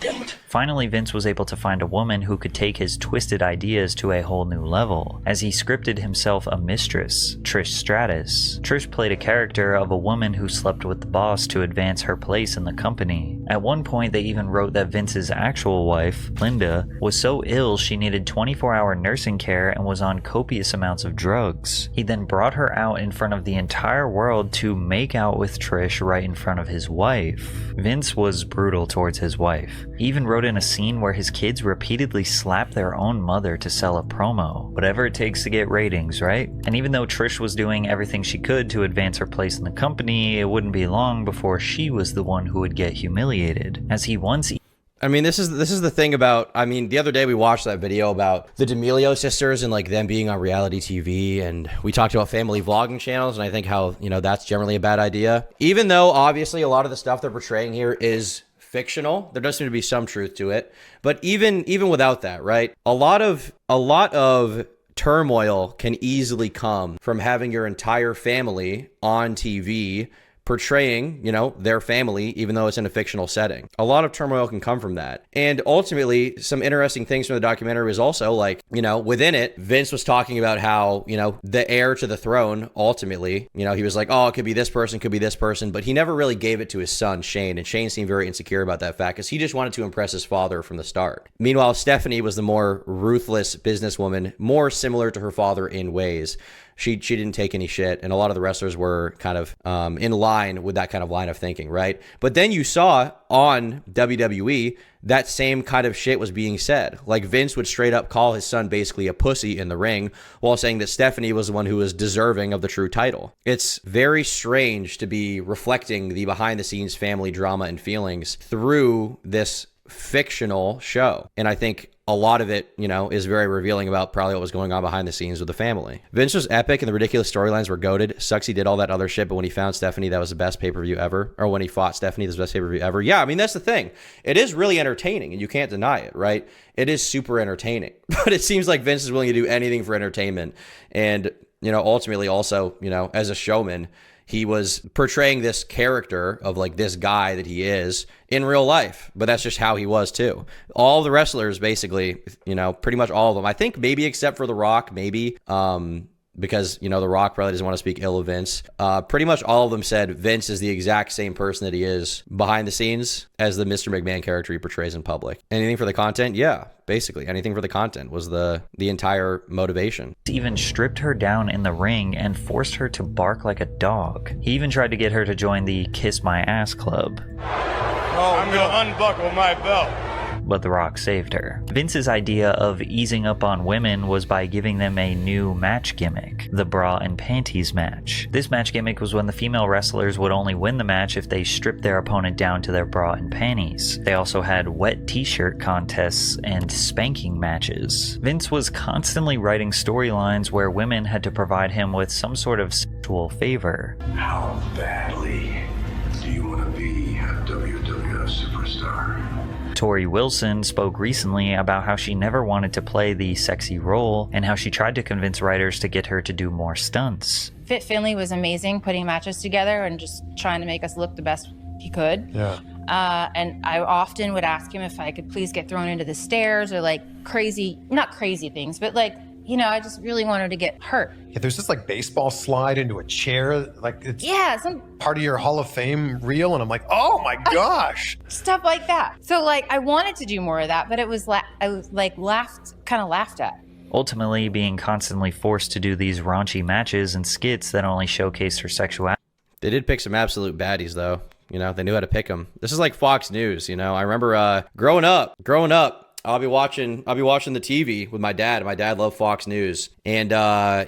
Finally, Vince was able to find a woman who could take his twisted ideas to a whole new level, as he scripted himself a mistress, Trish Stratus. Trish played a character of a woman who slept with the boss to advance her place in the company. At one point, they even wrote that Vince's actual wife, Linda, was so ill she needed 24-hour nursing care and was on copious amounts of drugs. He then brought her out in front of the entire world to make out with Trish right in front of his wife. Vince was brutal towards his wife. He even wrote in a scene where his kids repeatedly slapped their own mother to sell a promo. Whatever it takes to get ratings, right? And even though Trish was doing everything she could to advance her place in the company, it wouldn't be long before she was the one who would get humiliated, as he once... I mean, this is the thing about, I mean, the other day we watched that video about the D'Amelio sisters and like them being on reality TV, and we talked about family vlogging channels, and I think how, you know, that's generally a bad idea. Even though obviously a lot of the stuff they're portraying here is fictional, there does seem to be some truth to it. But even without that, right? A lot of turmoil can easily come from having your entire family on TV portraying, you know, their family, even though it's in a fictional setting. A lot of turmoil can come from that. And ultimately, some interesting things from the documentary was also like, you know, within it, Vince was talking about how, you know, the heir to the throne, ultimately, you know, he was like, oh, it could be this person, but he never really gave it to his son, Shane. And Shane seemed very insecure about that fact because he just wanted to impress his father from the start. Meanwhile, Stephanie was the more ruthless businesswoman, more similar to her father in ways. She didn't take any shit, and a lot of the wrestlers were kind of in line with that kind of line of thinking, right? But then you saw on WWE that same kind of shit was being said. Like Vince would straight up call his son basically a pussy in the ring while saying that Stephanie was the one who was deserving of the true title. It's very strange to be reflecting the behind-the-scenes family drama and feelings through this fictional show. And I think a lot of it, you know, is very revealing about probably what was going on behind the scenes with the family. Vince was epic and the ridiculous storylines were goated. Sucks he did all that other shit, but when he found Stephanie, that was the best pay-per-view ever. Or when he fought Stephanie, that was the best pay-per-view ever. Yeah, I mean, that's the thing. It is really entertaining and you can't deny it, right? It is super entertaining. But it seems like Vince is willing to do anything for entertainment. And, you know, ultimately also, you know, as a showman, he was portraying this character of like this guy that he is in real life, but that's just how he was too. All the wrestlers basically, you know, pretty much all of them, I think maybe except for The Rock, maybe, because, you know, The Rock probably doesn't want to speak ill of Vince. Pretty much all of them said Vince is the exact same person that he is behind the scenes as the Mr. McMahon character he portrays in public. Anything for the content? Yeah, basically. Anything for the content was the entire motivation. He even stripped her down in the ring and forced her to bark like a dog. He even tried to get her to join the Kiss My Ass Club. Oh, I'm gonna unbuckle my belt. But The Rock saved her. Vince's idea of easing up on women was by giving them a new match gimmick, the bra and panties match. This match gimmick was when the female wrestlers would only win the match if they stripped their opponent down to their bra and panties. They also had wet t-shirt contests and spanking matches. Vince was constantly writing storylines where women had to provide him with some sort of sexual favor. How badly do you want to be a WWF superstar? Tori Wilson spoke recently about how she never wanted to play the sexy role and how she tried to convince writers to get her to do more stunts. Fit Finley was amazing putting matches together and just trying to make us look the best he could. Yeah. And I often would ask him if I could please get thrown into the stairs or like crazy, not crazy things, but like, you know, I just really wanted to get hurt. Yeah, there's this like baseball slide into a chair, like it's some part of your Hall of Fame reel, and I'm like, oh my gosh. Stuff like that. So like, I wanted to do more of that, but it was I was like kind of laughed at. Ultimately being constantly forced to do these raunchy matches and skits that only showcased her sexuality. They did pick some absolute baddies though. You know, they knew how to pick them. This is like Fox News, you know. I remember growing up, I'll be watching the TV with my dad. My dad loved Fox News. And,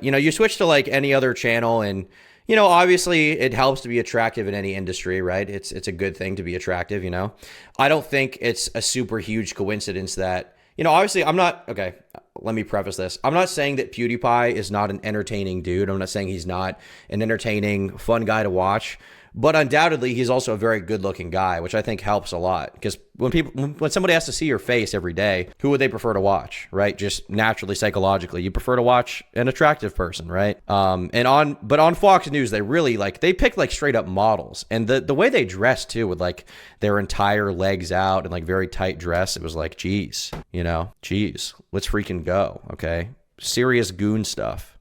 you know, you switch to like any other channel and, you know, obviously it helps to be attractive in any industry, right? It's a good thing to be attractive, you know. I don't think it's a super huge coincidence that, you know, obviously I'm not, okay, let me preface this. I'm not saying that PewDiePie is not an entertaining dude. I'm not saying he's not an entertaining, fun guy to watch. But undoubtedly, he's also a very good-looking guy, which I think helps a lot. Because when somebody has to see your face every day, who would they prefer to watch, right? Just naturally, psychologically, you prefer to watch an attractive person, right? But on Fox News, they pick like straight up models, and the way they dress too, with like their entire legs out and like very tight dress, it was like, geez, let's freaking go, okay? Serious goon stuff.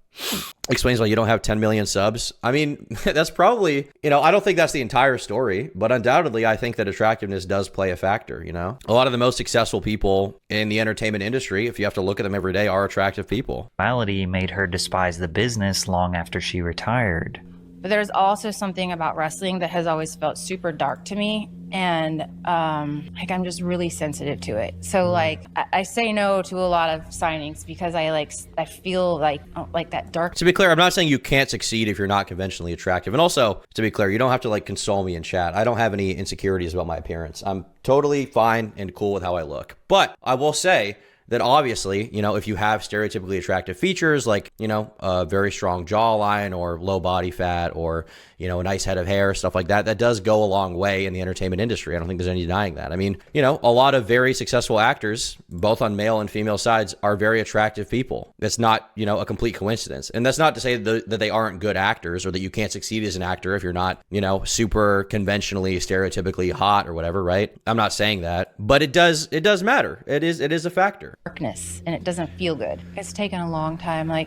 Explains why you don't have 10 million subs. I mean, that's probably, I don't think that's the entire story, but undoubtedly, I think that attractiveness does play a factor, A lot of the most successful people in the entertainment industry, if you have to look at them every day, are attractive people. Morality made her despise the business long after she retired. But there's also something about wrestling that has always felt super dark to me. And I'm just really sensitive to it. So I say no to a lot of signings because I feel like that dark. To be clear, I'm not saying you can't succeed if you're not conventionally attractive. And also, to be clear, you don't have to console me in chat. I don't have any insecurities about my appearance. I'm totally fine and cool with how I look. But I will say that obviously, if you have stereotypically attractive features like, a very strong jawline or low body fat or, a nice head of hair, stuff like that, that does go a long way in the entertainment industry. I don't think there's any denying that. I mean, a lot of very successful actors, both on male and female sides, are very attractive people. That's not, a complete coincidence. And that's not to say that they aren't good actors or that you can't succeed as an actor if you're not, super conventionally, stereotypically hot or whatever, right? I'm not saying that, but it does matter. It is a factor. Darkness, and it doesn't feel good. It's taken a long time. I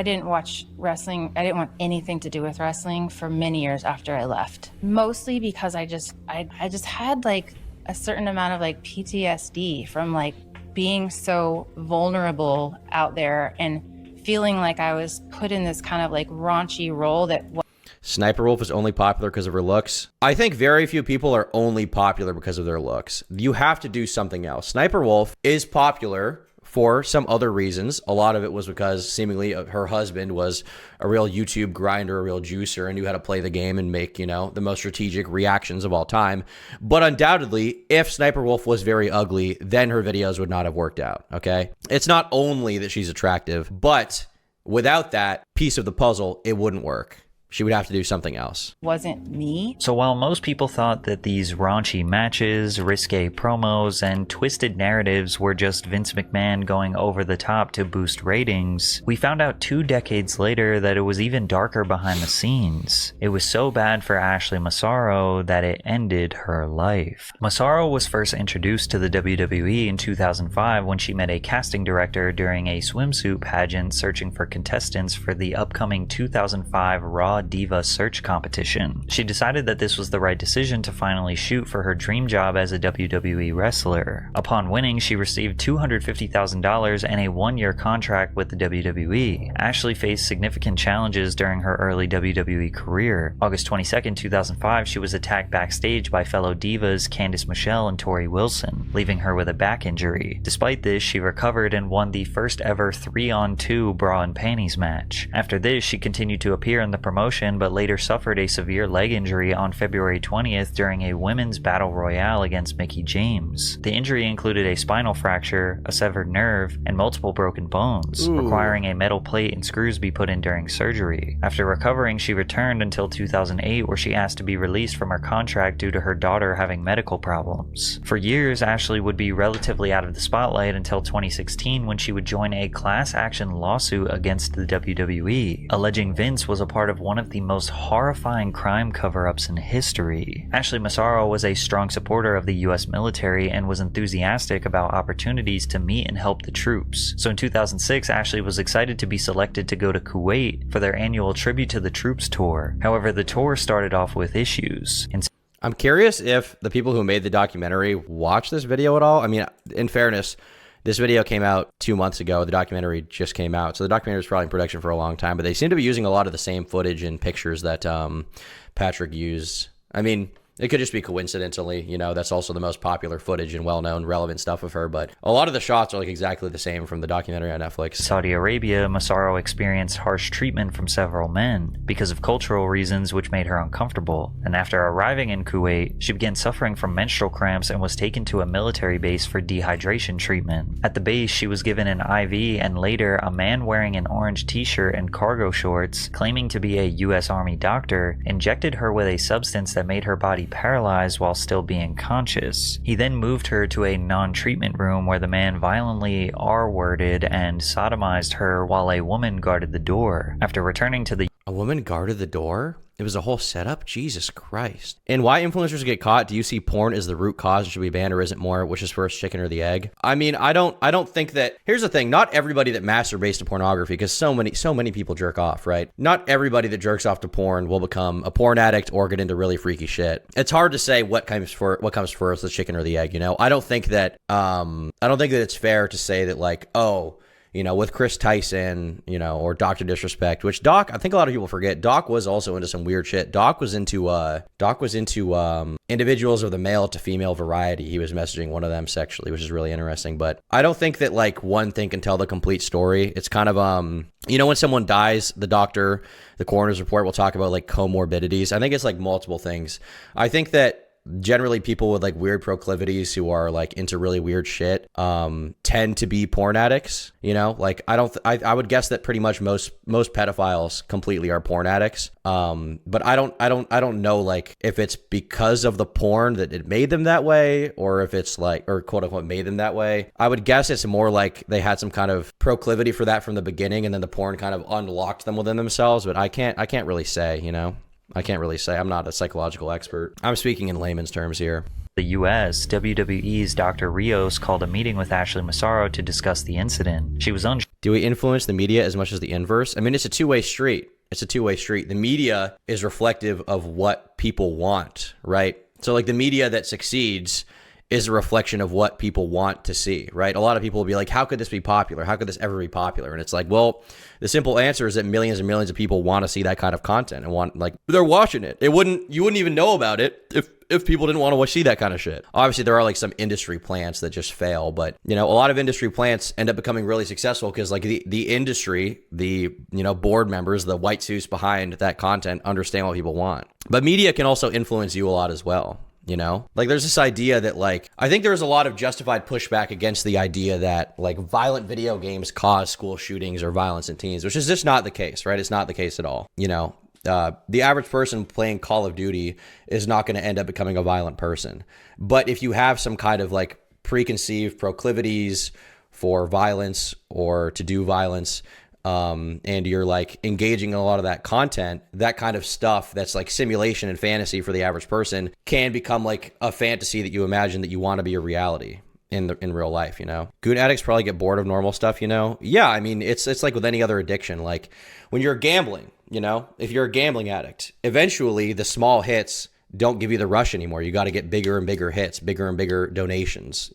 didn't watch wrestling. I didn't want anything to do with wrestling for many years after I left. Mostly because I just had a certain amount of PTSD from being so vulnerable out there and feeling like I was put in this kind of raunchy role that Sniper Wolf is only popular because of her looks. I think very few people are only popular because of their looks. You have to do something else. Sniper Wolf is popular for some other reasons. A lot of it was because seemingly her husband was a real YouTube grinder, a real juicer, and knew how to play the game and make, the most strategic reactions of all time. But undoubtedly, if Sniper Wolf was very ugly, then her videos would not have worked out, okay? It's not only that she's attractive, but without that piece of the puzzle, it wouldn't work. She would have to do something else. Wasn't me. So while most people thought that these raunchy matches, risque promos, and twisted narratives were just Vince McMahon going over the top to boost ratings, we found out 2 decades later that it was even darker behind the scenes. It was so bad for Ashley Massaro that it ended her life. Massaro was first introduced to the WWE in 2005 when she met a casting director during a swimsuit pageant searching for contestants for the upcoming 2005 Raw Diva search competition. She decided that this was the right decision to finally shoot for her dream job as a WWE wrestler. Upon winning, she received $250,000 and a 1-year contract with the WWE. Ashley faced significant challenges during her early WWE career. August 22, 2005, she was attacked backstage by fellow divas Candice Michelle and Tori Wilson, leaving her with a back injury. Despite this, she recovered and won the first ever 3-on-2 bra and panties match. After this, she continued to appear in the promotion, but later suffered a severe leg injury on February 20th during a women's battle royale against Mickie James. The injury included a spinal fracture, a severed nerve, and multiple broken bones, requiring a metal plate and screws be put in during surgery. After recovering, she returned until 2008, where she asked to be released from her contract due to her daughter having medical problems. For years, Ashley would be relatively out of the spotlight until 2016, when she would join a class action lawsuit against the WWE, alleging Vince was a part of one of the most horrifying crime cover-ups in history. Ashley Massaro was a strong supporter of the US military and was enthusiastic about opportunities to meet and help the troops. So in 2006, Ashley was excited to be selected to go to Kuwait for their annual Tribute to the Troops tour. However, the tour started off with issues. I'm curious if the people who made the documentary watched this video at all. I mean, in fairness, this video came out 2 months ago. The documentary just came out. So the documentary was probably in production for a long time, but they seem to be using a lot of the same footage and pictures that Patrick used. I mean, It could just be coincidentally, you know, that's also the most popular footage and well-known relevant stuff of her, but a lot of the shots are like exactly the same from the documentary on Netflix. Saudi Arabia, Massaro experienced harsh treatment from several men because of cultural reasons which made her uncomfortable, and after arriving in Kuwait, she began suffering from menstrual cramps and was taken to a military base for dehydration treatment. At the base, she was given an IV, and later a man wearing an orange t-shirt and cargo shorts, claiming to be a US Army doctor, injected her with a substance that made her body paralyzed while still being conscious. He then moved her to a non-treatment room where the man violently R-worded and sodomized her while a woman guarded the door. After returning to the A woman guarded the door? It was a whole setup? Jesus Christ. And why influencers get caught? Do you see porn as the root cause and should be banned, or is it more which is first, chicken or the egg? I mean, I don't think that. Here's the thing, not everybody that masturbates to pornography, because so many people jerk off, right? Not everybody that jerks off to porn will become a porn addict or get into really freaky shit. It's hard to say what comes first, the chicken or the egg, you know? I don't think that it's fair to say that, like, oh, you know, with Chris Tyson, you know, or Dr. Disrespect, which Doc, I think a lot of people forget, Doc was also into some weird shit. Doc was into individuals of the male to female variety. He was messaging one of them sexually, which is really interesting. But I don't think that like one thing can tell the complete story. It's kind of, you know, when someone dies, the coroner's report will talk about like comorbidities. I think it's like multiple things. I think that generally people with like weird proclivities who are like into really weird shit tend to be porn addicts, you know? Like I would guess that pretty much most pedophiles completely are porn addicts. But I don't know like if it's because of the porn that it made them that way, or if it's like, or quote unquote made them that way. I would guess it's more like they had some kind of proclivity for that from the beginning, and then the porn kind of unlocked them within themselves. But I can't really say, you know? I can't really say. I'm not a psychological expert. I'm speaking in layman's terms here. The US, WWE's Dr. Rios called a meeting with Ashley Massaro to discuss the incident. She was unsure. Do we influence the media as much as the inverse? I mean, it's a two-way street. It's a two-way street. The media is reflective of what people want, right? So like the media that succeeds is a reflection of what people want to see, right? A lot of people will be like, how could this be popular? How could this ever be popular? And it's like, well, the simple answer is that millions and millions of people want to see that kind of content and want, like, they're watching it. You wouldn't even know about it if people didn't want to see that kind of shit. Obviously, there are like some industry plants that just fail, but you know, a lot of industry plants end up becoming really successful because like the industry, you know, board members, the white suits behind that content understand what people want. But media can also influence you a lot as well. You know, like there's this idea that like, I think there's a lot of justified pushback against the idea that like violent video games cause school shootings or violence in teens, which is just not the case, right? It's not the case at all. You know, the average person playing Call of Duty is not going to end up becoming a violent person. But if you have some kind of like preconceived proclivities for violence or to do violence, and you're like engaging in a lot of that content, that kind of stuff that's like simulation and fantasy for the average person can become like a fantasy that you imagine that you want to be a reality in real life, you know? Goon addicts probably get bored of normal stuff, you know? Yeah, I mean, it's like with any other addiction. Like when you're gambling, you know, if you're a gambling addict, eventually the small hits don't give you the rush anymore. You got to get bigger and bigger hits, bigger and bigger donations,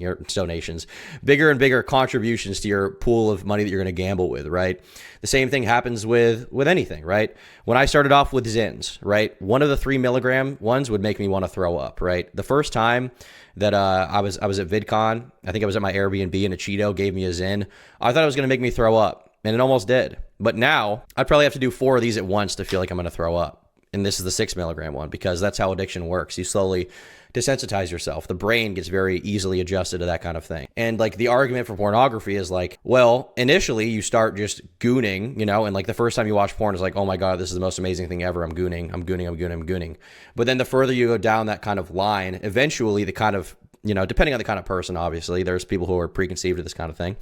bigger and bigger contributions to your pool of money that you're going to gamble with, right? The same thing happens with anything, right? When I started off with Zins, right? One of the 3 milligram ones would make me want to throw up, right? The first time that I was at VidCon, I think I was at my Airbnb and a Cheeto gave me a Zin. I thought it was going to make me throw up, and it almost did. But now I'd probably have to do 4 of these at once to feel like I'm going to throw up. And this is the 6 milligram one, because that's how addiction works. You slowly desensitize yourself. The brain gets very easily adjusted to that kind of thing. And like the argument for pornography is like, well, initially you start just gooning, you know, and like the first time you watch porn is like, oh my God, this is the most amazing thing ever. I'm gooning. But then the further you go down that kind of line, eventually the kind of, you know, depending on the kind of person, obviously, there's people who are preconceived to this kind of thing.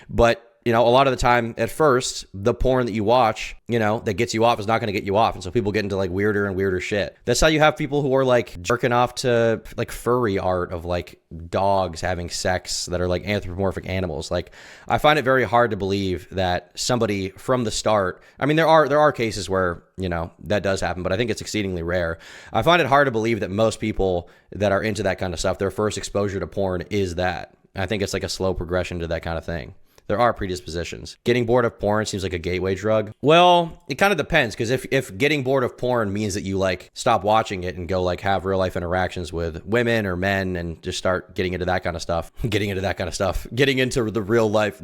But you know, a lot of the time at first, the porn that you watch, you know, that gets you off is not going to get you off. And so people get into like weirder and weirder shit. That's how you have people who are like jerking off to like furry art of like dogs having sex that are like anthropomorphic animals. Like I find it very hard to believe that somebody from the start, I mean, there are cases where, you know, that does happen, but I think it's exceedingly rare. I find it hard to believe that most people that are into that kind of stuff, their first exposure to porn is that. I think it's like a slow progression to that kind of thing. There are predispositions. Getting bored of porn seems like a gateway drug. Well, it kind of depends, because if getting bored of porn means that you like stop watching it and go like have real life interactions with women or men and just start getting into that kind of stuff, getting into the real life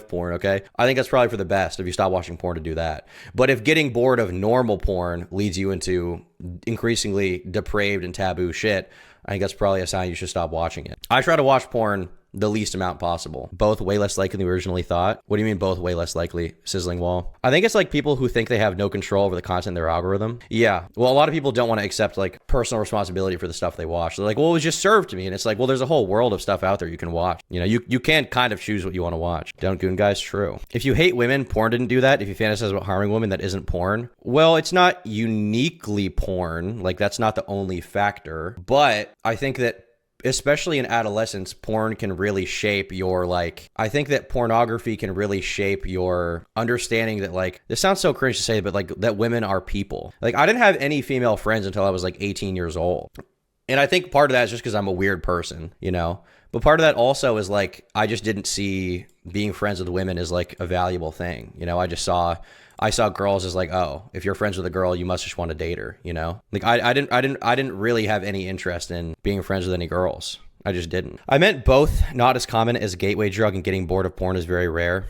porn, okay? I think that's probably for the best if you stop watching porn to do that. But if getting bored of normal porn leads you into increasingly depraved and taboo shit, I think that's probably a sign you should stop watching it. I try to watch porn the least amount possible. Both way less likely than we originally thought. What do you mean both way less likely? Sizzling wall. I think it's like people who think they have no control over the content in their algorithm. Yeah. Well, a lot of people don't want to accept like personal responsibility for the stuff they watch. They're like, well, it was just served to me. And it's like, well, there's a whole world of stuff out there you can watch. You know, you can kind of choose what you want to watch. Don't goon guys, true. If you hate women, porn didn't do that. If you fantasize about harming women, that isn't porn. Well, it's not uniquely porn. Like that's not the only factor. But I think that especially in adolescence, porn can really shape your, like, I think that pornography can really shape your understanding that, like, this sounds so cringe to say, but like that women are people. Like, I didn't have any female friends until I was like 18 years old. And I think part of that is just because I'm a weird person, you know? But part of that also is like, I just didn't see being friends with women as like a valuable thing. You know, I saw girls as like, oh, if you're friends with a girl, you must just want to date her, you know? Like I didn't really have any interest in being friends with any girls. I just didn't. I meant both not as common as gateway drug and getting bored of porn is very rare.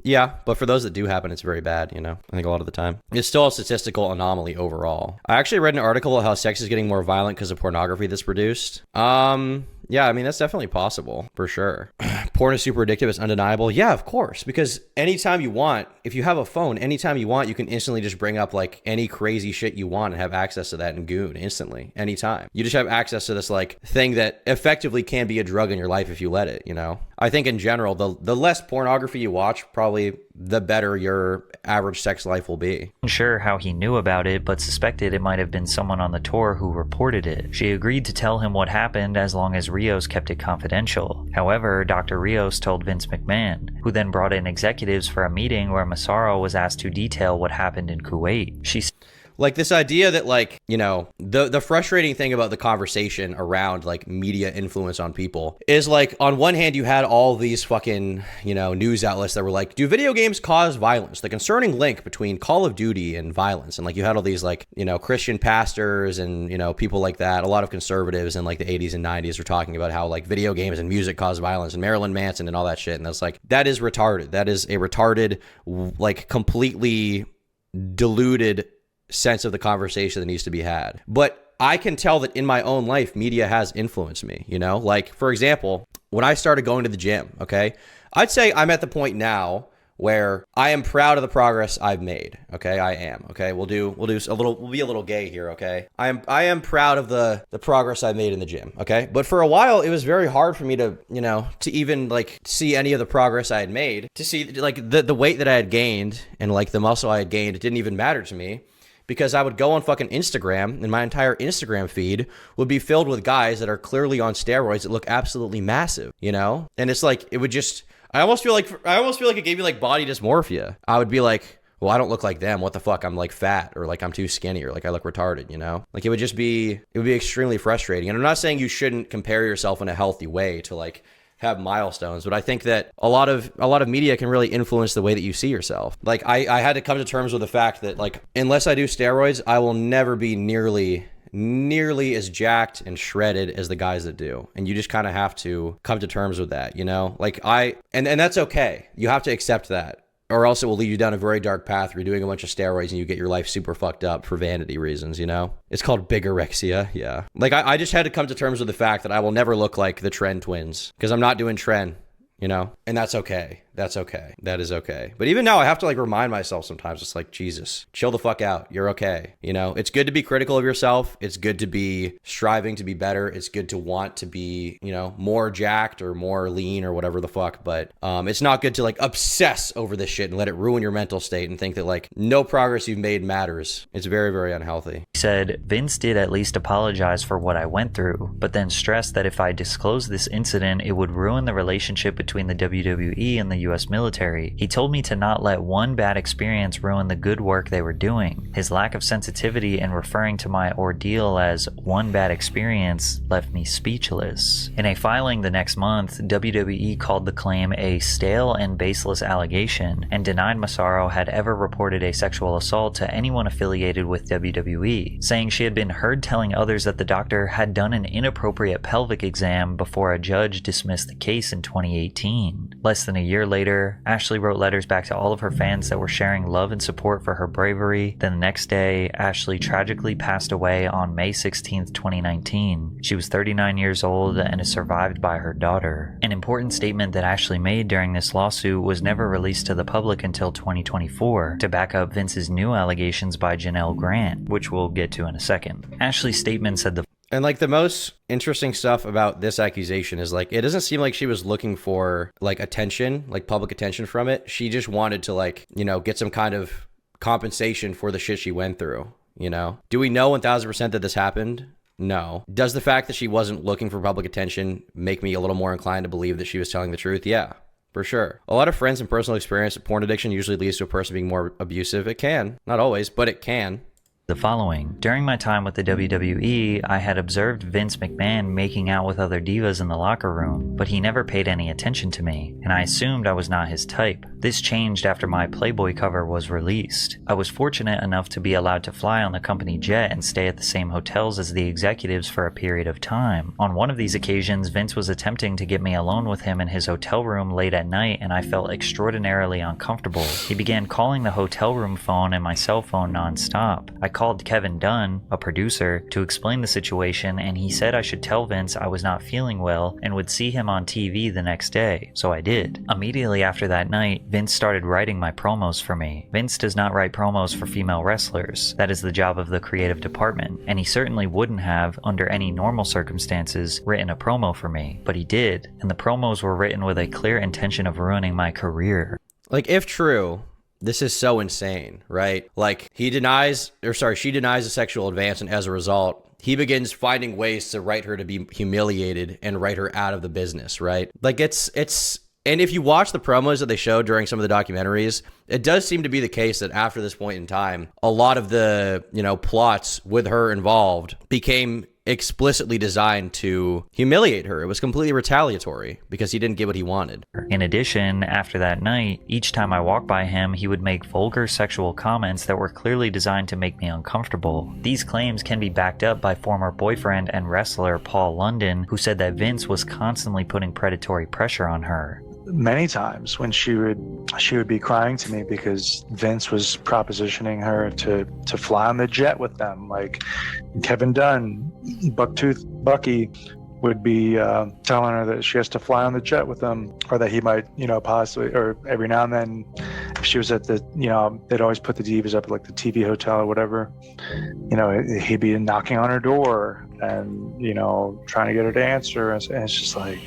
Yeah, but for those that do happen, it's very bad, you know? I think a lot of the time. It's still a statistical anomaly overall. I actually read an article about how sex is getting more violent because of pornography that's produced. Yeah, I mean, that's definitely possible, for sure. Porn is super addictive. It's undeniable. Yeah, of course. Because anytime you want, if you have a phone, anytime you want, you can instantly just bring up like any crazy shit you want and have access to that and goon instantly, anytime. You just have access to this like thing that effectively can be a drug in your life if you let it, you know? I think in general, the less pornography you watch, probably the better your average sex life will be. Unsure how he knew about it, but suspected it might have been someone on the tour who reported it. She agreed to tell him what happened as long as Rios kept it confidential. However, Dr. Rios told Vince McMahon, who then brought in executives for a meeting where Massaro was asked to detail what happened in Kuwait. She like this idea that like, you know, the frustrating thing about the conversation around like media influence on people is like, on one hand, you had all these fucking, you know, news outlets that were like, do video games cause violence? The concerning link between Call of Duty and violence. And like, you had all these like, you know, Christian pastors and, you know, people like that. A lot of conservatives in like the 80s and 90s were talking about how like video games and music cause violence and Marilyn Manson and all that shit. And that's like, that is retarded. That is a retarded, like completely deluded sense of the conversation that needs to be had. But I can tell that in my own life, media has influenced me, you know? Like, for example, when I started going to the gym, okay, I'd say I'm at the point now where I am proud of the progress I've made. Okay, I am. Okay, we'll be a little gay here. Okay, I am proud of the progress I made in the gym. Okay, but for a while it was very hard for me to, you know, to even like see any of the progress I had made, to see like the weight that I had gained and like the muscle I had gained. It didn't even matter to me. Because I would go on fucking Instagram and my entire Instagram feed would be filled with guys that are clearly on steroids that look absolutely massive, you know? And it's like, it would just, I almost feel like it gave me like body dysmorphia. I would be like, well, I don't look like them. What the fuck? I'm like fat, or like I'm too skinny, or like I look retarded, you know? Like it would be extremely frustrating. And I'm not saying you shouldn't compare yourself in a healthy way to like have milestones, but I think that a lot of media can really influence the way that you see yourself. Like I had to come to terms with the fact that like, unless I do steroids, I will never be nearly as jacked and shredded as the guys that do. And you just kind of have to come to terms with that, you know? Like and that's okay. You have to accept that. Or else it will lead you down a very dark path where you're doing a bunch of steroids and you get your life super fucked up for vanity reasons, you know? It's called bigorexia, yeah. Like, I just had to come to terms with the fact that I will never look like the Tren twins, because I'm not doing Tren, you know? And that's okay. That's okay. That is okay. But even now, I have to like remind myself sometimes, it's like, Jesus, chill the fuck out. You're okay. You know, it's good to be critical of yourself. It's good to be striving to be better. It's good to want to be, you know, more jacked or more lean or whatever the fuck. But it's not good to like obsess over this shit and let it ruin your mental state and think that like no progress you've made matters. It's very, very unhealthy. He said, Vince did at least apologize for what I went through, but then stressed that if I disclosed this incident, it would ruin the relationship between the WWE and the US military. He told me to not let one bad experience ruin the good work they were doing. His lack of sensitivity in referring to my ordeal as one bad experience left me speechless. In a filing the next month, WWE called the claim a stale and baseless allegation and denied Massaro had ever reported a sexual assault to anyone affiliated with WWE, saying she had been heard telling others that the doctor had done an inappropriate pelvic exam before a judge dismissed the case in 2018. Less than a year later, Ashley wrote letters back to all of her fans that were sharing love and support for her bravery. Then the next day, Ashley tragically passed away on May 16, 2019. She was 39 years old and is survived by her daughter. An important statement that Ashley made during this lawsuit was never released to the public until 2024 to back up Vince's new allegations by Janelle Grant, which we'll get to in a second. Ashley's statement said And like the most interesting stuff about this accusation is like, it doesn't seem like she was looking for like attention, like public attention from it. She just wanted to like, you know, get some kind of compensation for the shit she went through, you know? Do we know 1000% that this happened? No. Does the fact that she wasn't looking for public attention make me a little more inclined to believe that she was telling the truth? Yeah, for sure. A lot of friends and personal experience of porn addiction usually leads to a person being more abusive. It can. Not always, but it can. The following. During my time with the WWE, I had observed Vince McMahon making out with other divas in the locker room, but he never paid any attention to me, and I assumed I was not his type. This changed after my Playboy cover was released. I was fortunate enough to be allowed to fly on the company jet and stay at the same hotels as the executives for a period of time. On one of these occasions, Vince was attempting to get me alone with him in his hotel room late at night, and I felt extraordinarily uncomfortable. He began calling the hotel room phone and my cell phone non-stop. I called Kevin Dunn, a producer, to explain the situation, and he said I should tell Vince I was not feeling well and would see him on TV the next day, so I did. Immediately after that night, Vince started writing my promos for me. Vince does not write promos for female wrestlers. That is the job of the creative department, and he certainly wouldn't have, under any normal circumstances, written a promo for me, but he did, and the promos were written with a clear intention of ruining my career. Like, if true, this is so insane, right? Like, she denies a sexual advance, and as a result, he begins finding ways to write her to be humiliated and write her out of the business, right? Like, and if you watch the promos that they showed during some of the documentaries, it does seem to be the case that after this point in time, a lot of the, you know, plots with her involved became explicitly designed to humiliate her. It was completely retaliatory because he didn't get what he wanted. In addition, after that night, each time I walked by him, he would make vulgar sexual comments that were clearly designed to make me uncomfortable. These claims can be backed up by former boyfriend and wrestler Paul London, who said that Vince was constantly putting predatory pressure on her. Many times when she would be crying to me because Vince was propositioning her to fly on the jet with them. Like Kevin Dunn, Bucktooth Bucky would be telling her that she has to fly on the jet with them, or that he might, you know, possibly, or every now and then, if she was at the, you know, they'd always put the divas up at like the TV hotel or whatever, you know, he'd be knocking on her door and, you know, trying to get her to answer. And it's just like,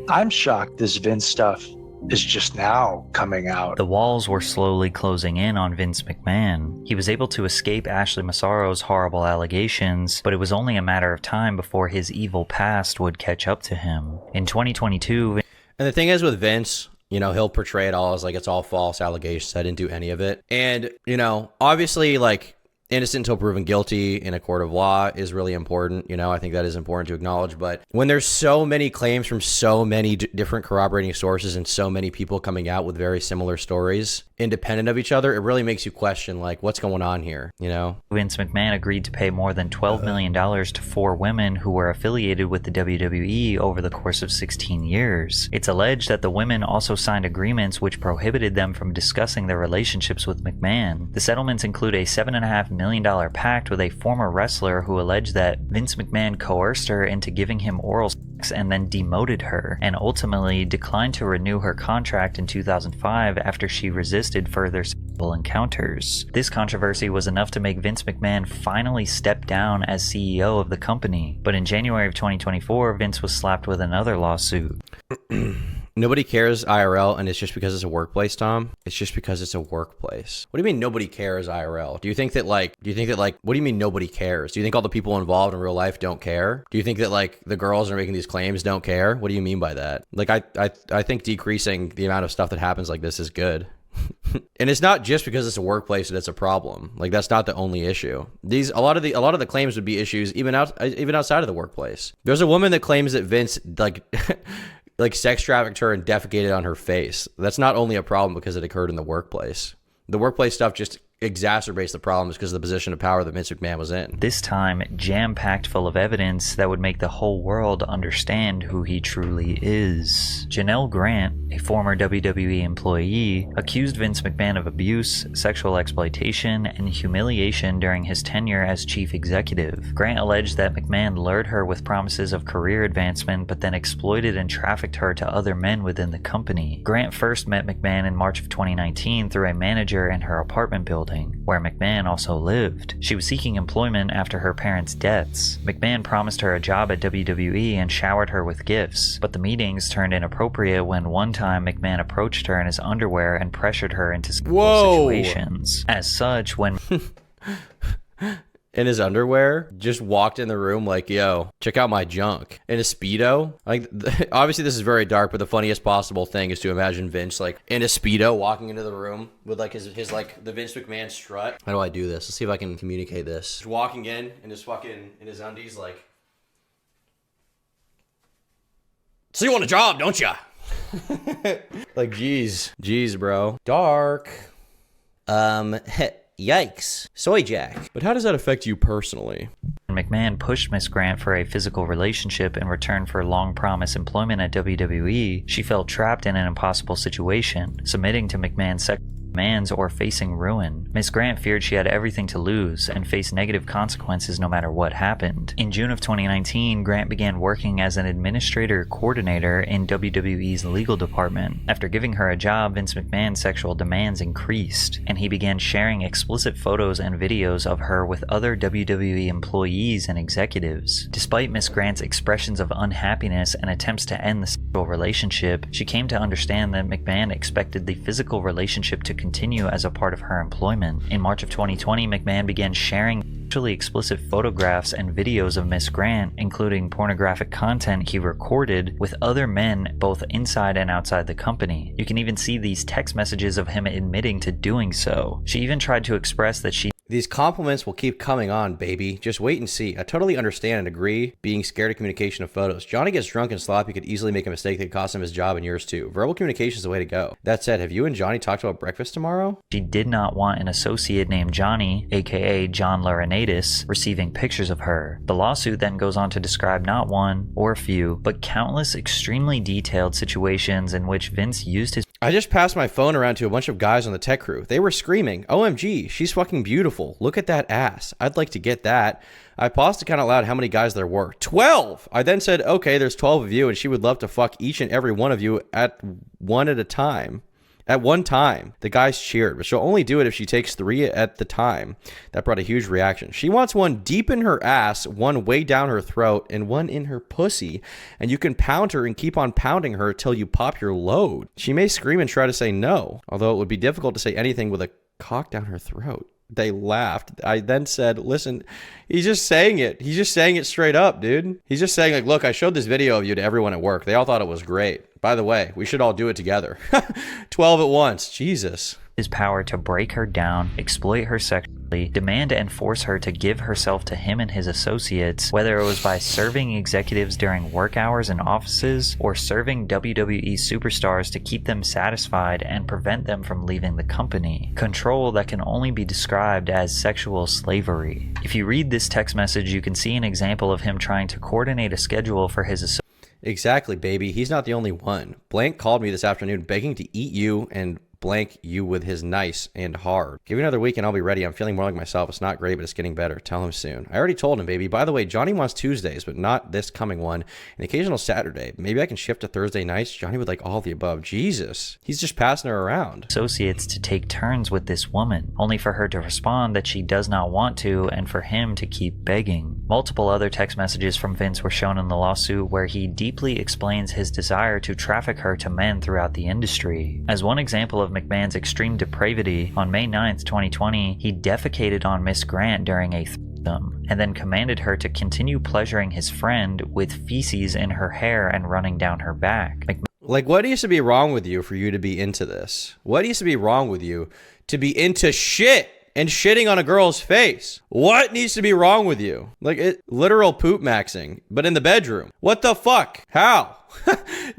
I'm shocked this Vince stuff is just now coming out. The walls were slowly closing in on Vince McMahon. He was able to escape Ashley Massaro's horrible allegations, but it was only a matter of time before his evil past would catch up to him. In 2022... And the thing is with Vince, you know, he'll portray it all as like it's all false allegations. I didn't do any of it. And, you know, obviously, like, innocent until proven guilty in a court of law is really important. You know, I think that is important to acknowledge. But when there's so many claims from so many different corroborating sources and so many people coming out with very similar stories, independent of each other, it really makes you question, like, what's going on here, you know? Vince McMahon agreed to pay more than $12 million to 4 women who were affiliated with the WWE over the course of 16 years. It's alleged that the women also signed agreements which prohibited them from discussing their relationships with McMahon. The settlements include a $7.5 million pact with a former wrestler who alleged that Vince McMahon coerced her into giving him oral sex and then demoted her, and ultimately declined to renew her contract in 2005 after she resisted further sexual encounters. This controversy was enough to make Vince McMahon finally step down as CEO of the company, but in January of 2024, Vince was slapped with another lawsuit. Nobody cares IRL, and it's just because it's a workplace, Tom. It's just because it's a workplace. What do you mean nobody cares IRL? Do you think that like, what do you mean nobody cares? Do you think all the people involved in real life don't care? Do you think that like the girls that are making these claims don't care? What do you mean by that? Like, I think decreasing the amount of stuff that happens like this is good. And it's not just because it's a workplace that it's a problem. Like, that's not the only issue. A lot of the claims would be issues even outside of the workplace. There's a woman that claims that Vince like sex trafficked her and defecated on her face. That's not only a problem because it occurred in the workplace. The workplace stuff just exacerbates the problems because of the position of power that Vince McMahon was in. This time jam-packed full of evidence that would make the whole world understand who he truly is. Janelle Grant, a former WWE employee, accused Vince McMahon of abuse, sexual exploitation, and humiliation during his tenure as chief executive. Grant alleged that McMahon lured her with promises of career advancement but then exploited and trafficked her to other men within the company. Grant first met McMahon in March of 2019 through a manager in her apartment building, where McMahon also lived. She was seeking employment after her parents' deaths. McMahon promised her a job at WWE and showered her with gifts, but the meetings turned inappropriate when one time McMahon approached her in his underwear and pressured her into sexual situations. As such, when in his underwear, just walked in the room like, yo, check out my junk. In a Speedo. Like, obviously this is very dark, but the funniest possible thing is to imagine Vince like in a Speedo walking into the room with like his like the Vince McMahon strut. How do I do this? Let's see if I can communicate this. Just walking in his fucking, in his undies like, so you want a job, don't ya? Like, jeez, bro. Dark. Yikes. Soy Jack. But how does that affect you personally? McMahon pushed Miss Grant for a physical relationship in return for long-promised employment at WWE, she felt trapped in an impossible situation, submitting to McMahon's sexual demands or facing ruin. Miss Grant feared she had everything to lose and faced negative consequences no matter what happened. In June of 2019, Grant began working as an administrator coordinator in WWE's legal department. After giving her a job, Vince McMahon's sexual demands increased, and he began sharing explicit photos and videos of her with other WWE employees and executives. Despite Miss Grant's expressions of unhappiness and attempts to end the sexual relationship, she came to understand that McMahon expected the physical relationship to continue as a part of her employment. In March of 2020, McMahon began sharing sexually explicit photographs and videos of Miss Grant, including pornographic content he recorded with other men both inside and outside the company. You can even see these text messages of him admitting to doing so. She even tried to express that she These compliments will keep coming on, baby. Just wait and see. I totally understand and agree being scared of communication of photos. Johnny gets drunk and sloppy, could easily make a mistake that could cost him his job and yours too. Verbal communication is the way to go. That said, have you and Johnny talked about breakfast tomorrow? She did not want an associate named Johnny, aka John Laurinaitis, receiving pictures of her. The lawsuit then goes on to describe not one or a few, but countless extremely detailed situations in which Vince used his I just passed my phone around to a bunch of guys on the tech crew. They were screaming, OMG, she's fucking beautiful. Look at that ass. I'd like to get that. I paused to count out loud how many guys there were. 12! I then said, okay, there's 12 of you, and she would love to fuck each and every one of you at a time. At one time, the guys cheered, but she'll only do it if she takes 3 at the time. That brought a huge reaction. She wants one deep in her ass, one way down her throat, and one in her pussy. And you can pound her and keep on pounding her till you pop your load. She may scream and try to say no, although it would be difficult to say anything with a cock down her throat. They laughed. I then said, listen, he's just saying it. He's just saying it straight up, dude. He's just saying, like, look, I showed this video of you to everyone at work. They all thought it was great. By the way, we should all do it together. 12 at once. Jesus. His power to break her down, exploit her sexually, demand and force her to give herself to him and his associates, whether it was by serving executives during work hours in offices or serving WWE superstars to keep them satisfied and prevent them from leaving the company. Control that can only be described as sexual slavery. If you read this text message, you can see an example of him trying to coordinate a schedule for his associates. Exactly, baby. He's not the only one. Blank called me this afternoon begging to eat you and blank you with his nice and hard. Give me another week and I'll be ready. I'm feeling more like myself. It's not great, but it's getting better. Tell him soon. I already told him, baby. By the way, Johnny wants Tuesdays, but not this coming one. An occasional Saturday. Maybe I can shift to Thursday nights. Johnny would like all the above. Jesus. He's just passing her around. Associates to take turns with this woman, only for her to respond that she does not want to and for him to keep begging. Multiple other text messages from Vince were shown in the lawsuit where he deeply explains his desire to traffic her to men throughout the industry. As one example of McMahon's extreme depravity, on May 9th, 2020, he defecated on Miss Grant during a threesome, and then commanded her to continue pleasuring his friend with feces in her hair and running down her back. Like, what needs to be wrong with you for you to be into this? What needs to be wrong with you to be into shit and shitting on a girl's face? What needs to be wrong with you? Like, literal poop maxing, but in the bedroom. What the fuck? How?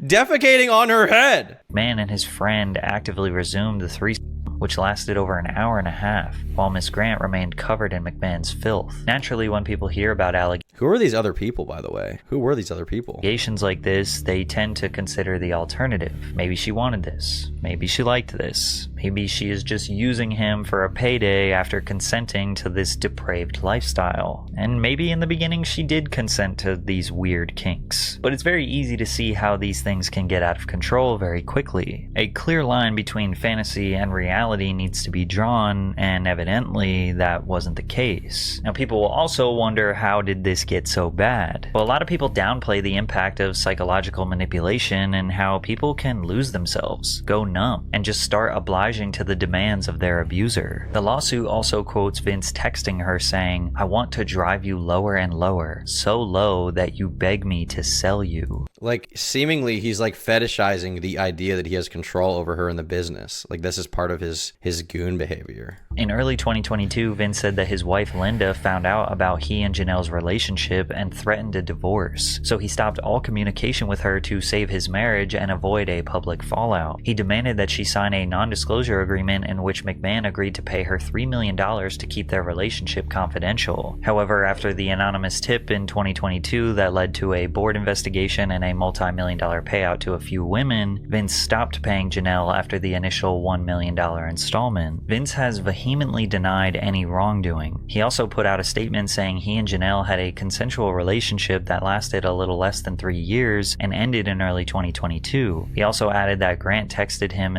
Defecating on her head. McMahon and his friend actively resumed the threesome, which lasted over an hour and a half, while Miss Grant remained covered in McMahon's filth. Naturally, when people hear about Who are these other people, by the way? Who were these other people? allegations like this, they tend to consider the alternative. Maybe she wanted this. Maybe she liked this. Maybe she is just using him for a payday after consenting to this depraved lifestyle. And maybe in the beginning she did consent to these weird kinks. But it's very easy to see how these things can get out of control very quickly. A clear line between fantasy and reality needs to be drawn, and evidently that wasn't the case. Now, people will also wonder, how did this get so bad? Well, a lot of people downplay the impact of psychological manipulation and how people can lose themselves, go numb, and just start obliging to the demands of their abuser. The lawsuit also quotes Vince texting her saying, "I want to drive you lower and lower, so low that you beg me to sell you." Like, seemingly he's like fetishizing the idea that he has control over her in the business. Like, this is part of his goon behavior. In early 2022, Vince said that his wife Linda found out about he and Janelle's relationship and threatened a divorce, so he stopped all communication with her to save his marriage and avoid a public fallout. He demanded that she sign a non-disclosure agreement in which McMahon agreed to pay her $3 million to keep their relationship confidential. However, after the anonymous tip in 2022 that led to a board investigation and a multi-million-dollar payout to a few women, Vince stopped paying Janelle after the initial $1 million installment. Vince has vehemently denied any wrongdoing. He also put out a statement saying he and Janelle had a consensual relationship that lasted a little less than 3 years and ended in early 2022. He also added that Grant texted him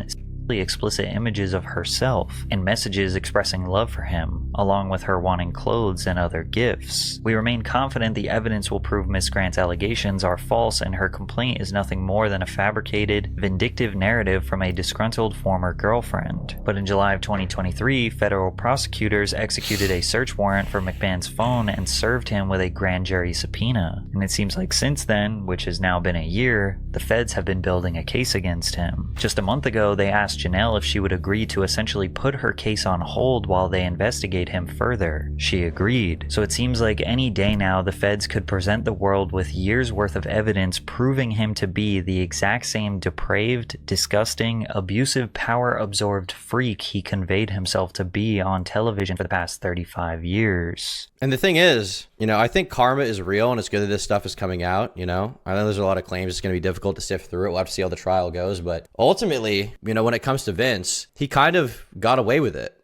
explicit images of herself and messages expressing love for him, along with her wanting clothes and other gifts. We remain confident the evidence will prove Miss Grant's allegations are false and her complaint is nothing more than a fabricated, vindictive narrative from a disgruntled former girlfriend. But in July of 2023, federal prosecutors executed a search warrant for McMahon's phone and served him with a grand jury subpoena. And it seems like since then, which has now been a year, the feds have been building a case against him. Just a month ago, they asked Janelle if she would agree to essentially put her case on hold while they investigate him further. She agreed. So it seems like any day now the feds could present the world with years worth of evidence proving him to be the exact same depraved, disgusting, abusive, power-absorbed freak he conveyed himself to be on television for the past 35 years. And the thing is, I think karma is real, and it's good that this stuff is coming out, I know there's a lot of claims. It's going to be difficult to sift through it. We'll have to see how the trial goes. But ultimately, when it comes to Vince, he kind of got away with it,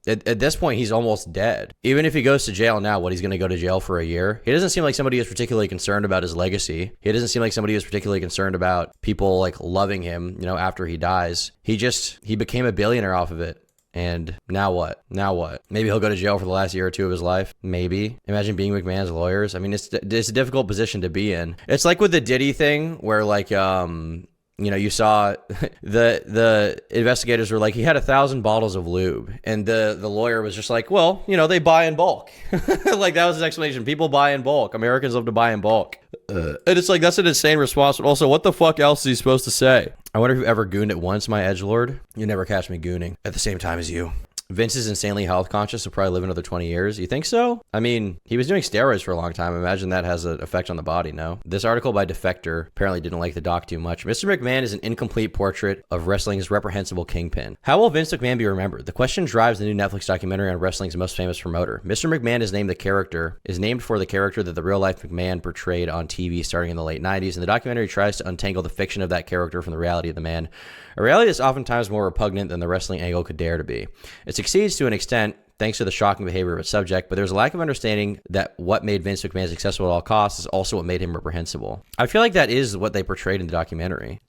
At this point, he's almost dead. Even if he goes to jail now, he's going to go to jail for a year? He doesn't seem like somebody who's particularly concerned about his legacy. He doesn't seem like somebody who's particularly concerned about people, loving him, after he dies. He became a billionaire off of it. And now what? Maybe he'll go to jail for the last year or two of his life. Maybe. Imagine being McMahon's lawyers. I mean, it's a difficult position to be in. It's like with the Diddy thing where you saw the investigators were like, he had 1,000 bottles of lube. And the lawyer was just like, well, they buy in bulk. Like, that was his explanation. People buy in bulk. Americans love to buy in bulk. And it's like, that's an insane response. But also, what the fuck else is he supposed to say? I wonder if you've ever gooned at once, my edgelord. You never catch me gooning at the same time as you. Vince is insanely health conscious. He'll probably live another 20 years. You think so? I mean, he was doing steroids for a long time. Imagine that has an effect on the body, no? This article by Defector apparently didn't like the doc too much. Mr. McMahon is an incomplete portrait of wrestling's reprehensible kingpin. How will Vince McMahon be remembered? The question drives the new Netflix documentary on wrestling's most famous promoter. Mr. McMahon is named for the character that the real-life McMahon portrayed on TV starting in the late 90s, and the documentary tries to untangle the fiction of that character from the reality of the man. A reality that's oftentimes more repugnant than the wrestling angle could dare to be. It succeeds to an extent thanks to the shocking behavior of its subject, but there's a lack of understanding that what made Vince McMahon successful at all costs is also what made him reprehensible. I feel like that is what they portrayed in the documentary.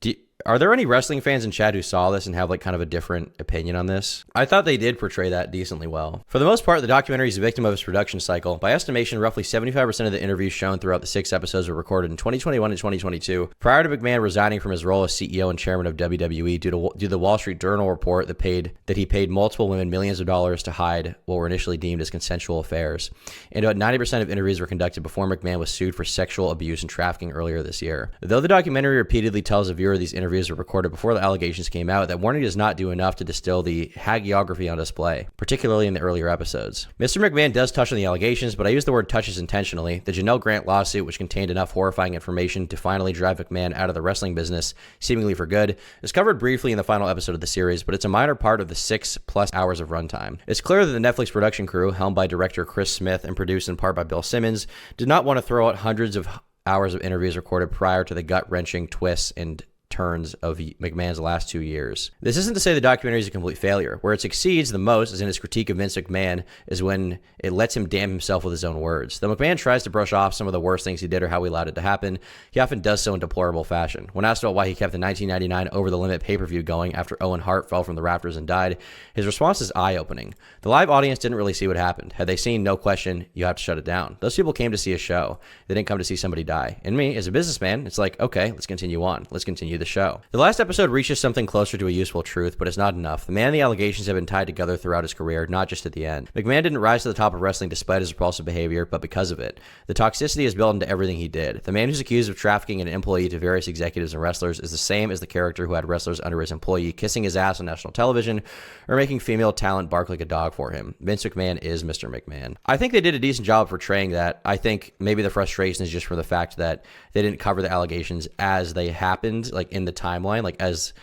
Are there any wrestling fans in chat who saw this and have like kind of a different opinion on this? I thought they did portray that decently well. For the most part, the documentary is a victim of its production cycle. By estimation, roughly 75% of the interviews shown throughout the 6 episodes were recorded in 2021 and 2022, prior to McMahon resigning from his role as CEO and chairman of WWE due to the Wall Street Journal report that he paid multiple women millions of dollars to hide what were initially deemed as consensual affairs. And about 90% of interviews were conducted before McMahon was sued for sexual abuse and trafficking earlier this year. Though the documentary repeatedly tells the viewer these interviews were recorded before the allegations came out, that warning does not do enough to distill the hagiography on display, particularly in the earlier episodes. Mr. McMahon does touch on the allegations, but I use the word touches intentionally. The Janelle Grant lawsuit, which contained enough horrifying information to finally drive McMahon out of the wrestling business, seemingly for good, is covered briefly in the final episode of the series, but it's a minor part of the 6+ hours of runtime. It's clear that the Netflix production crew, helmed by director Chris Smith and produced in part by Bill Simmons, did not want to throw out hundreds of hours of interviews recorded prior to the gut-wrenching twists and turns of McMahon's last 2 years. This isn't to say the documentary is a complete failure. Where it succeeds the most is in its critique of Vince McMahon is when it lets him damn himself with his own words. Though McMahon tries to brush off some of the worst things he did or how he allowed it to happen, he often does so in deplorable fashion. When asked about why he kept the 1999 Over the Limit pay-per-view going after Owen Hart fell from the rafters and died, his response is eye-opening. The live audience didn't really see what happened. Had they seen, no question, you have to shut it down. Those people came to see a show. They didn't come to see somebody die. And me, as a businessman, it's like, okay, let's continue on. Let's continue the show. The last episode reaches something closer to a useful truth, but it's not enough. The man and the allegations have been tied together throughout his career, not just at the end. McMahon didn't rise to the top of wrestling despite his repulsive behavior, but because of it. The toxicity is built into everything he did. The man who's accused of trafficking an employee to various executives and wrestlers is the same as the character who had wrestlers under his employee kissing his ass on national television or making female talent bark like a dog for him. Vince McMahon is Mr. McMahon. I think they did a decent job of portraying that. I think maybe the frustration is just from the fact that they didn't cover the allegations as they happened, like in the timeline, like as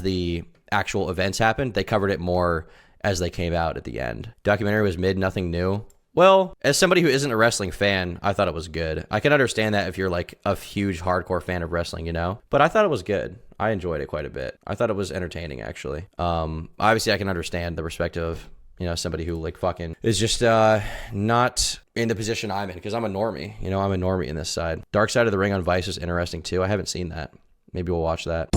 the actual events happened. They covered it more as they came out at the end. Documentary was mid, nothing new. Well, as somebody who isn't a wrestling fan, I thought it was good. I can understand that if you're like a huge hardcore fan of wrestling, you know, but I thought it was good. I enjoyed it quite a bit. I thought it was entertaining, actually. Obviously I can understand the perspective of, you know, somebody who like fucking is just not in the position I'm in, because I'm a normie, you know, I'm a normie in this side. Dark Side of the Ring on Vice is interesting too. I haven't seen that. Maybe we'll watch that.